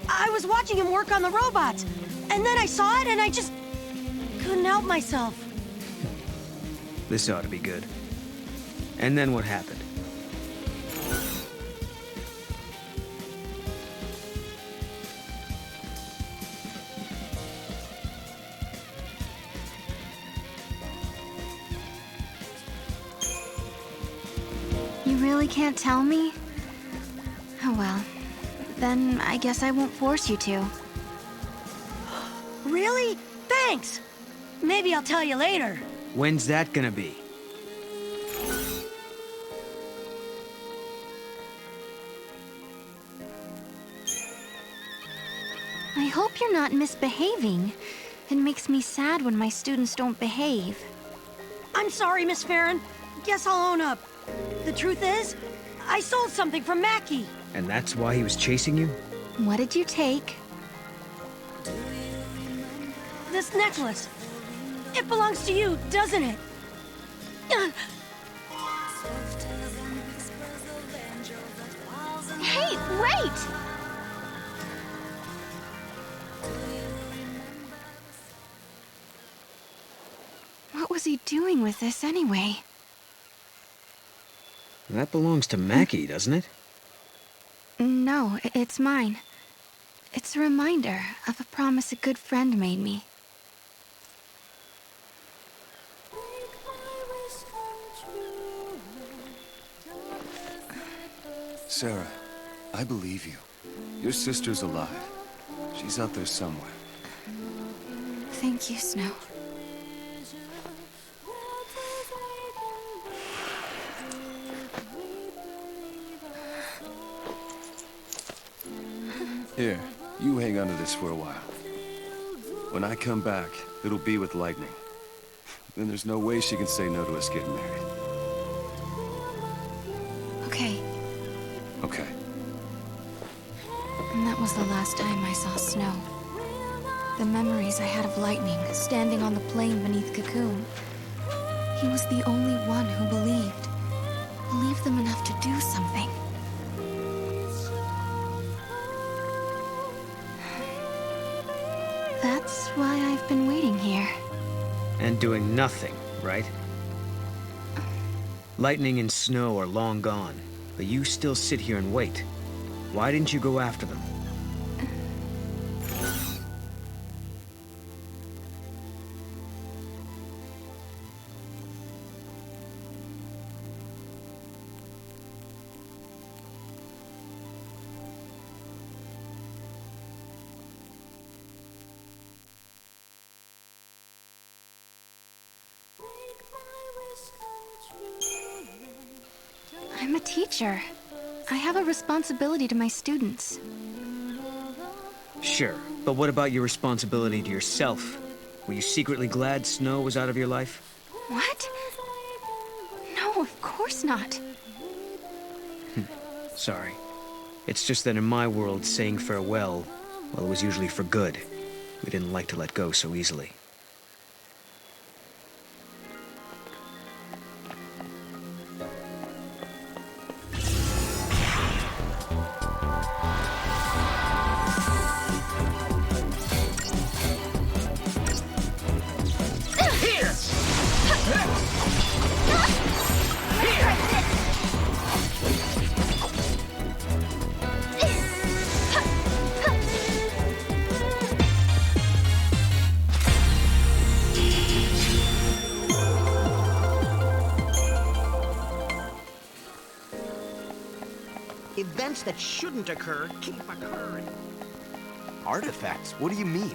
I was watching him work on the robots, and then I saw it and I just couldn't help myself. This ought to be good. And then what happened? You really can't tell me? Oh well. Then I guess I won't force you to. Really? Thanks. Maybe I'll tell you later. When's that gonna be? I hope you're not misbehaving. It makes me sad when my students don't behave. I'm sorry, Miss Farron. Guess I'll own up. The truth is, I sold something from Mackie. And that's why he was chasing you? What did you take? This necklace. It belongs to you, doesn't it? Hey, wait! What was he doing with this anyway? That belongs to Mackie, doesn't it? No, it's mine. It's a reminder of a promise a good friend made me. Sarah, I believe you. Your sister's alive. She's out there somewhere. Thank you, Snow. Here, you hang on to this for a while. When I come back, it'll be with Lightning. Then there's no way she can say no to us getting married. Okay. Okay. And that was the last time I saw Snow. The memories I had of Lightning standing on the plain beneath Cocoon. He was the only one who believed. Believed them enough to do something. That's why I've been waiting here. And doing nothing, right? Lightning and Snow are long gone, but you still sit here and wait. Why didn't you go after them? I'm a teacher. I have a responsibility to my students. Sure, but what about your responsibility to yourself? Were you secretly glad Snow was out of your life? What? No, of course not. Sorry. It's just that in my world, saying farewell, well, it was usually for good. We didn't like to let go so easily. events that shouldn't occur keep occurring. Artifacts? What do you mean?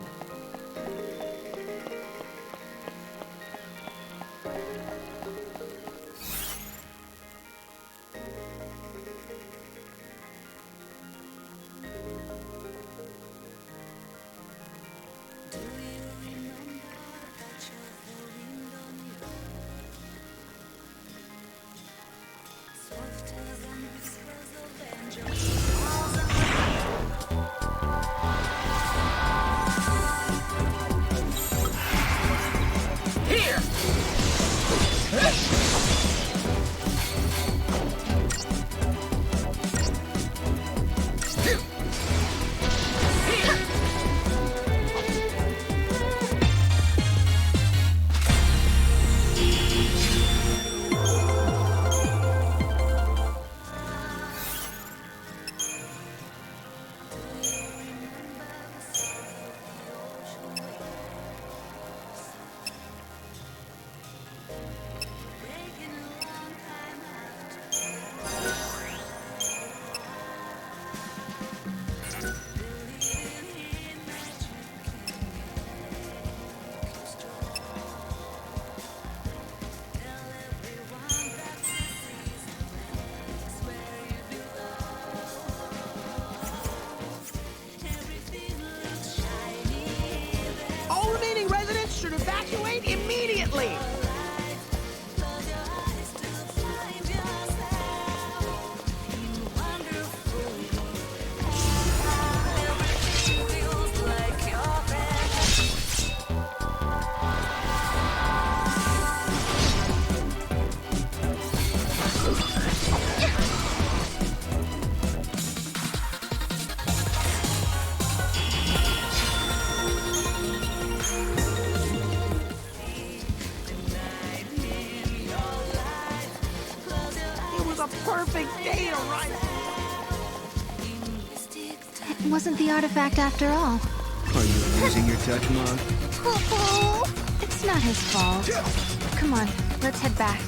All remaining residents should evacuate immediately! It was a perfect day to run. It wasn't the artifact after all. Are you losing your touch, Mog? It's not his fault. Come on, let's head back.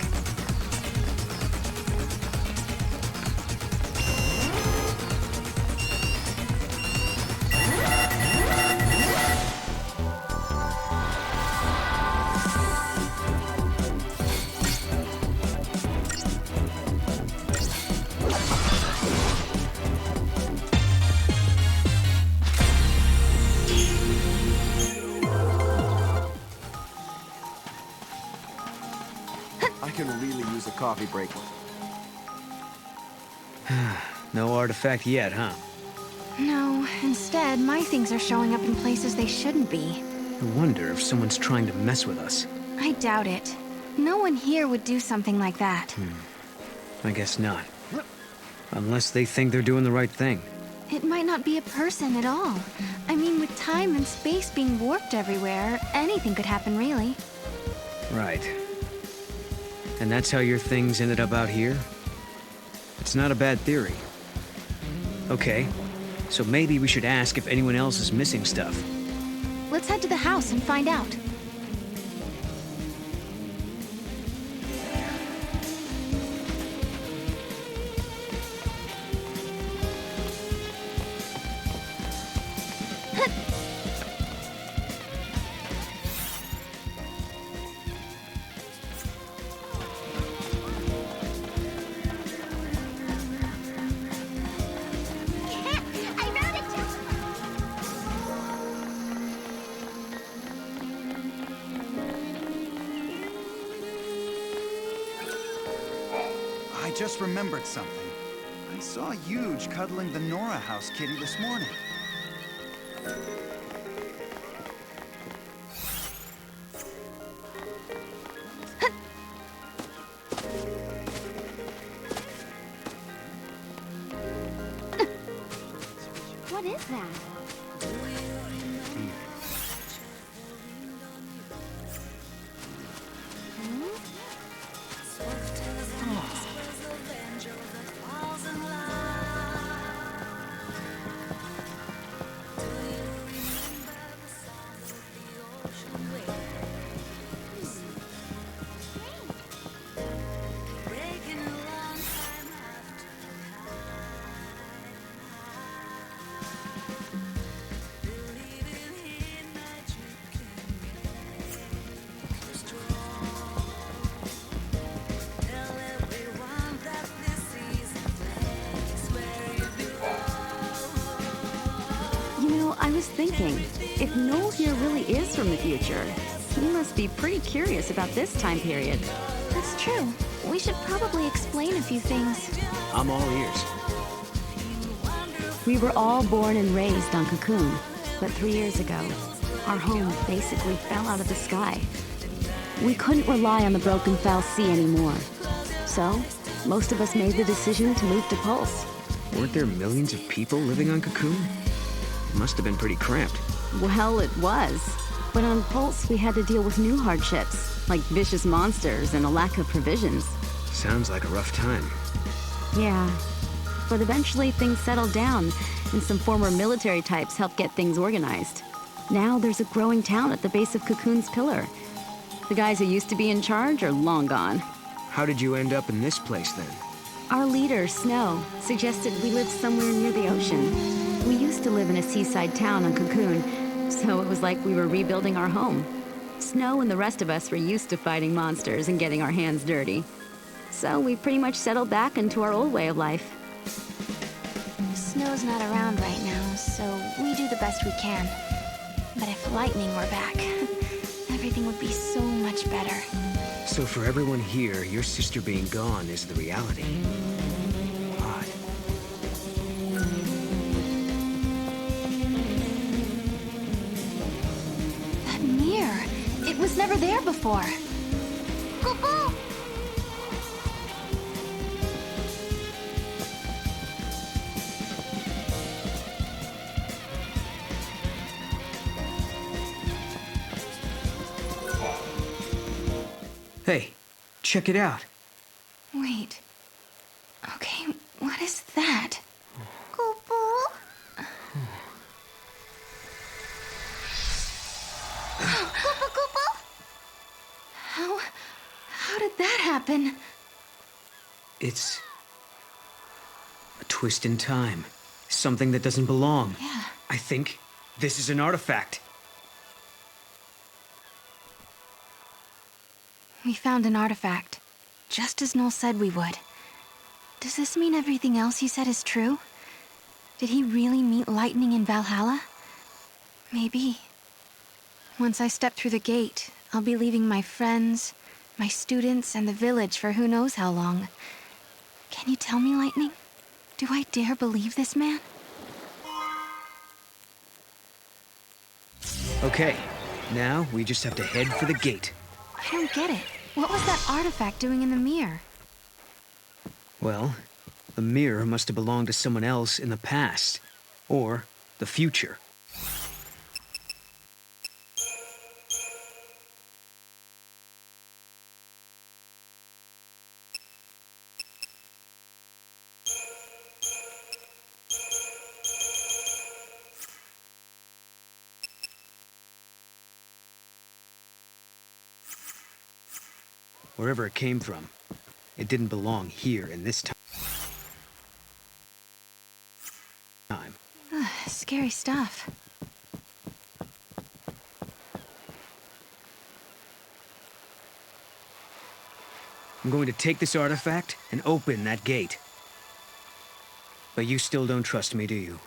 I can really use a coffee break. No artifact yet, huh? No, instead, my things are showing up in places they shouldn't be. I wonder if someone's trying to mess with us. I doubt it. No one here would do something like that. I guess not. Unless they think they're doing the right thing. It might not be a person at all. I mean, with time and space being warped everywhere, anything could happen, really. Right. And that's how your things ended up out here? It's not a bad theory. Okay, so maybe we should ask if anyone else is missing stuff. Let's head to the house and find out. I just remembered something. I saw Huge cuddling the Nora House kitty this morning. What is that? thinking, if Noel here really is from the future, he must be pretty curious about this time period. That's true. We should probably explain a few things. I'm all ears. We were all born and raised on Cocoon, but 3 years ago, our home basically fell out of the sky. We couldn't rely on the broken foul sea anymore. So, most of us made the decision to move to Pulse. Weren't there millions of people living on Cocoon? It must have been pretty cramped. Well, it was. But on Pulse, we had to deal with new hardships, like vicious monsters and a lack of provisions. Sounds like a rough time. Yeah. But eventually things settled down, and some former military types helped get things organized. Now there's a growing town at the base of Cocoon's pillar. The guys who used to be in charge are long gone. How did you end up in this place then? Our leader, Snow, suggested we live somewhere near the ocean. We used to live in a seaside town on Cocoon, so it was like we were rebuilding our home. Snow and the rest of us were used to fighting monsters and getting our hands dirty. So we pretty much settled back into our old way of life. Snow's not around right now, so we do the best we can. But if Lightning were back, everything would be so much better. So for everyone here, your sister being gone is the reality. Odd. That mirror, it was never there before. Cuckoo! Hey, check it out. Wait. Okay, what is that? How did that happen? It's a twist in time. Something that doesn't belong. Yeah. I think this is an artifact. We found an artifact, just as Noel said we would. Does this mean everything else he said is true? Did he really meet Lightning in Valhalla? Maybe. Once I step through the gate, I'll be leaving my friends, my students, and the village for who knows how long. Can you tell me, Lightning? Do I dare believe this man? Okay, now we just have to head for the gate. I don't get it. What was that artifact doing in the mirror? Well, the mirror must have belonged to someone else in the past. Or the future. Wherever it came from, it didn't belong here in this time. Scary stuff. I'm going to take this artifact and open that gate. But you still don't trust me, do you?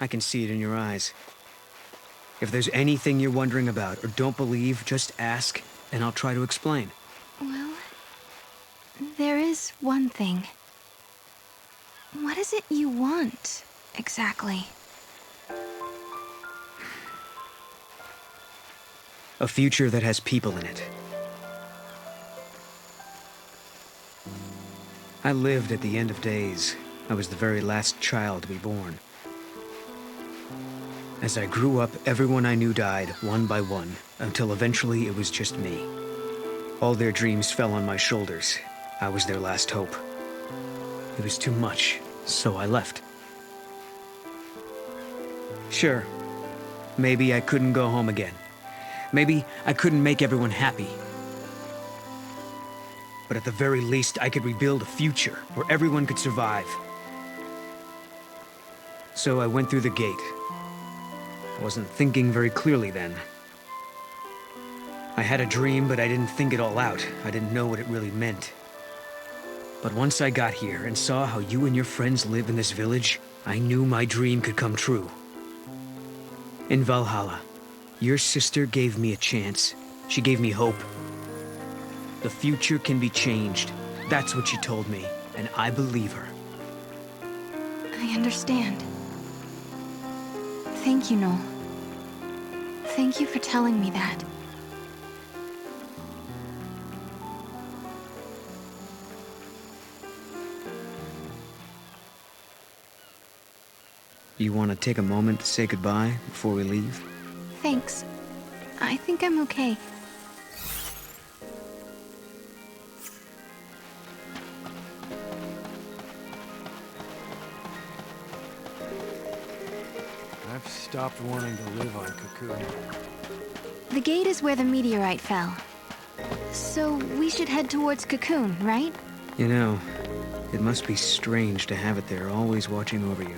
I can see it in your eyes. If there's anything you're wondering about or don't believe, just ask, and I'll try to explain. Well, there is one thing. What is it you want, exactly? A future that has people in it. I lived at the end of days. I was the very last child to be born. As I grew up, everyone I knew died, one by one, until eventually it was just me. All their dreams fell on my shoulders. I was their last hope. It was too much, so I left. Sure, maybe I couldn't go home again. Maybe I couldn't make everyone happy. But at the very least, I could rebuild a future where everyone could survive. So I went through the gate. I wasn't thinking very clearly then. I had a dream, but I didn't think it all out. I didn't know what it really meant. But once I got here and saw how you and your friends live in this village, I knew my dream could come true. In Valhalla, your sister gave me a chance. She gave me hope. The future can be changed. That's what she told me, and I believe her. I understand. Thank you, Noel. Thank you for telling me that. You want to take a moment to say goodbye before we leave? Thanks. I think I'm okay. I've stopped wanting to live on Cocoon. The gate is where the meteorite fell. So we should head towards Cocoon, right? You know, it must be strange to have it there, always watching over you.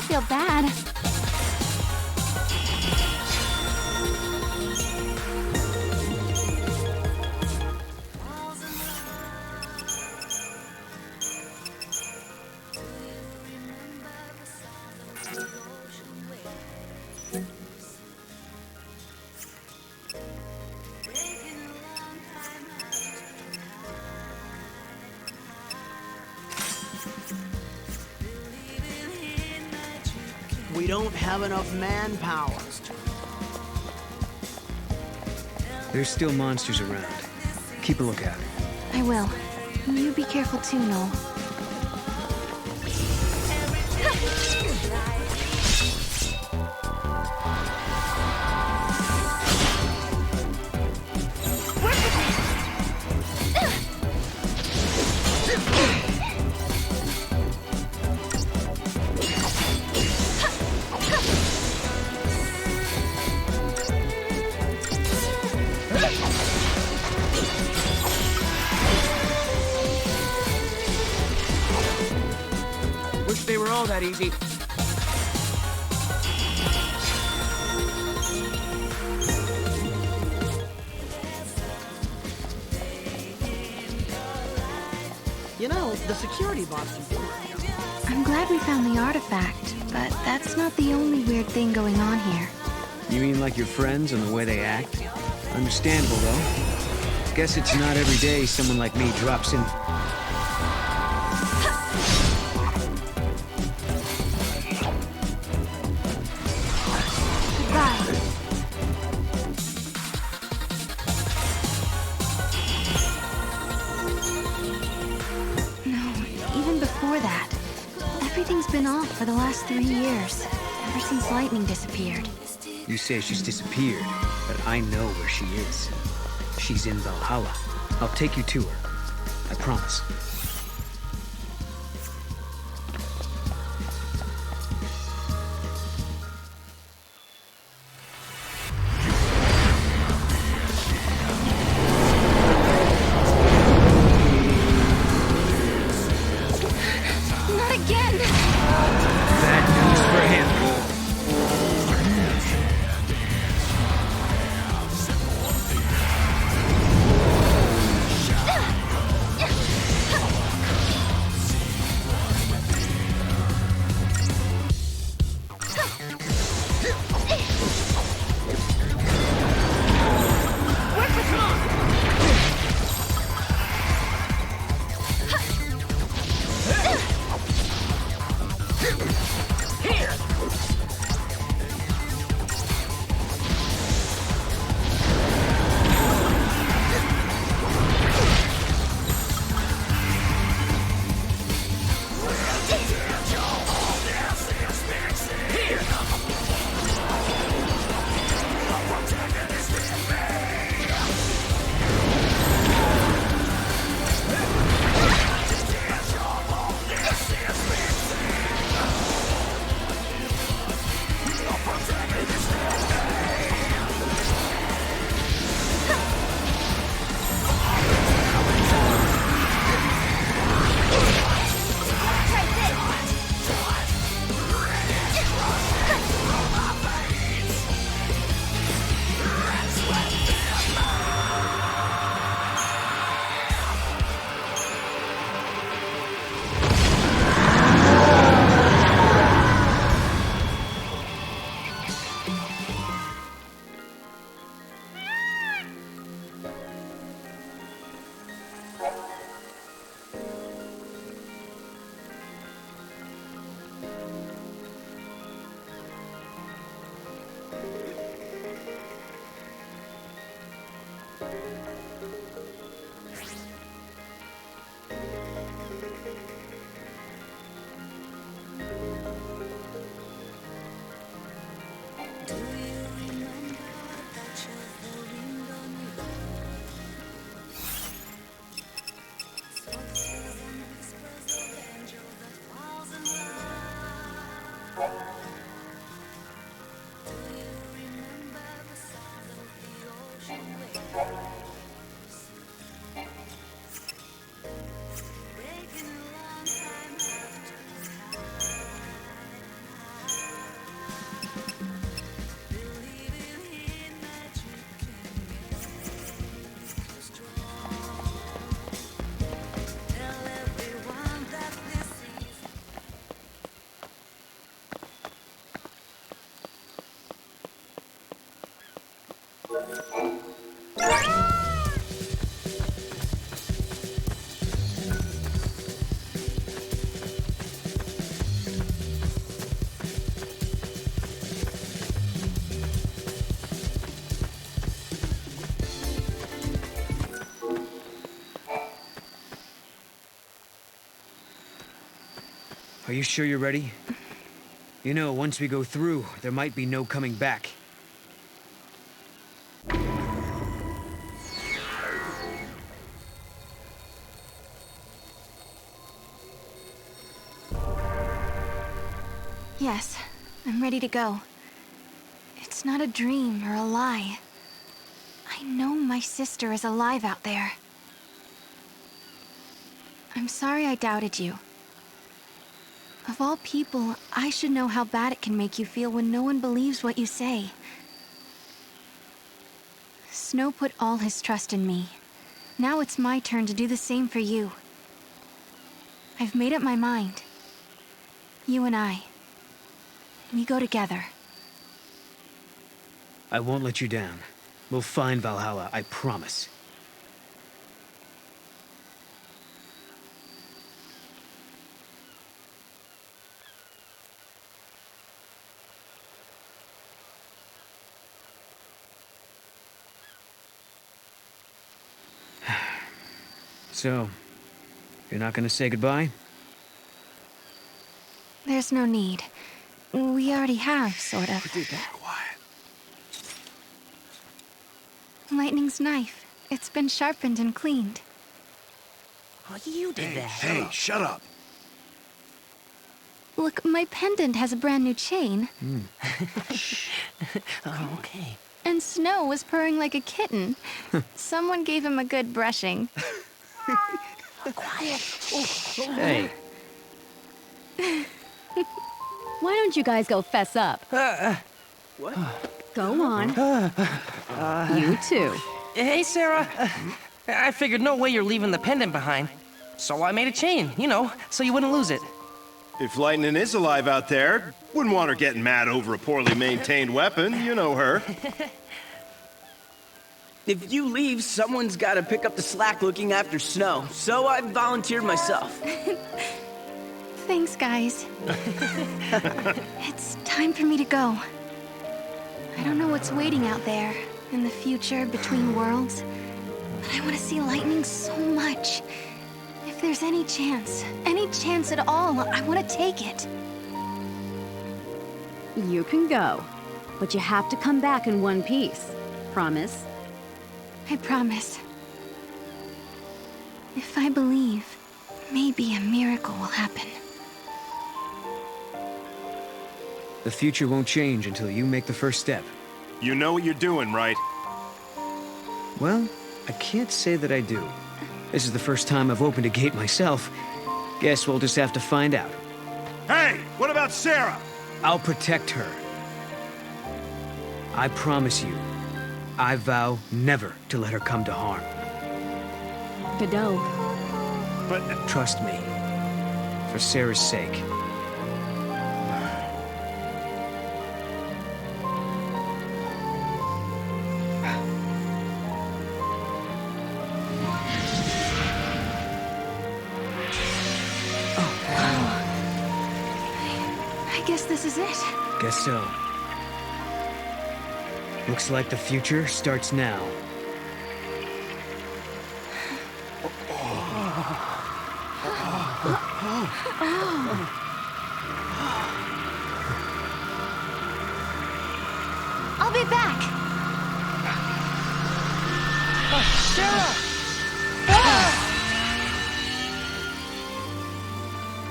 Feel bad. We don't have enough manpower. There's still monsters around. Keep a lookout. I will. You be careful too, Noel. Wish they were all that easy. You know, the security box is here. I'm glad we found the artifact, but that's not the only weird thing going on here. You mean like your friends and the way they act? Understandable, though. Guess it's not every day someone like me drops in. Everything's been off for the last 3 years, ever since Lightning disappeared. You say she's disappeared, but I know where she is. She's in Valhalla. I'll take you to her. I promise. Are you sure you're ready? You know, once we go through, there might be no coming back. Yes, I'm ready to go. It's not a dream or a lie. I know my sister is alive out there. I'm sorry I doubted you. Of all people, I should know how bad it can make you feel when no one believes what you say. Snow put all his trust in me. Now it's my turn to do the same for you. I've made up my mind. You and I. We go together. I won't let you down. We'll find Valhalla, I promise. So, you're not gonna say goodbye? There's no need. We already have, sort of. Quiet. Lightning's knife. It's been sharpened and cleaned. Oh, you did that. Hey, shut up. Look, my pendant has a brand new chain. Oh, okay. And Snow was purring like a kitten. Someone gave him a good brushing. Quiet. Hey. Why don't you guys go fess up? What? Go on. You too. Hey, Sarah. I figured no way you're leaving the pendant behind. So I made a chain, you know, so you wouldn't lose it. If Lightning is alive out there, wouldn't want her getting mad over a poorly maintained weapon. You know her. If you leave, someone's got to pick up the slack looking after Snow, so I volunteered myself. Thanks, guys. It's time for me to go. I don't know what's waiting out there in the future between worlds, but I want to see Lightning so much. If there's any chance at all, I want to take it. You can go, but you have to come back in one piece. Promise? I promise. If I believe, maybe a miracle will happen. The future won't change until you make the first step. You know what you're doing, right? Well, I can't say that I do. This is the first time I've opened a gate myself. Guess we'll just have to find out. Hey, what about Sarah? I'll protect her. I promise you. I vow never to let her come to harm. Godot. But... Trust me. For Sarah's sake. I guess this is it. Guess so. Looks like the future starts now. I'll be back.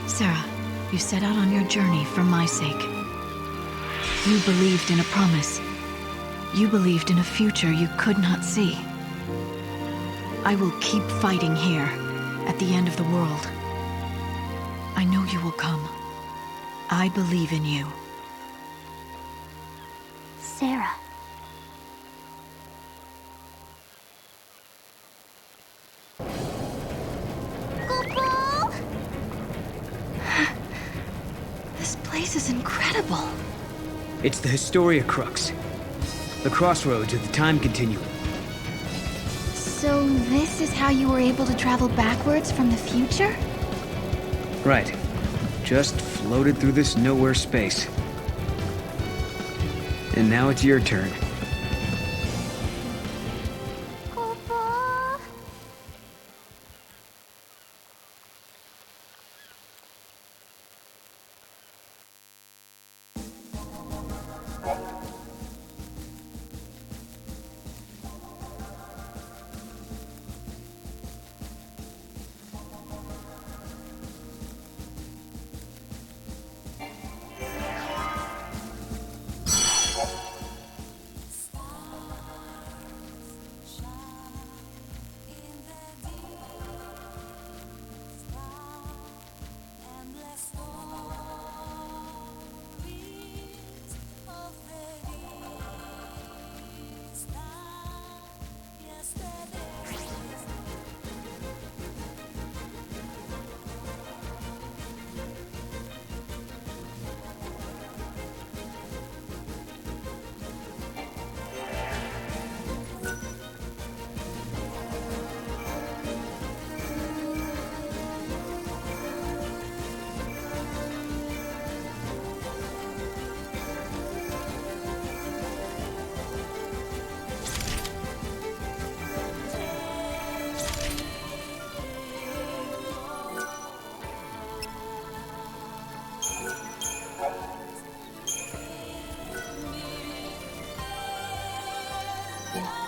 Sarah, you set out on your journey for my sake. You believed in a promise. You believed in a future you could not see. I will keep fighting here, at the end of the world. I know you will come. I believe in you. Sarah. This place is incredible. It's the Historia Crux. The crossroads of the time continuum. So this is how you were able to travel backwards from the future? Right. Just floated through this nowhere space. And now it's your turn. Yeah.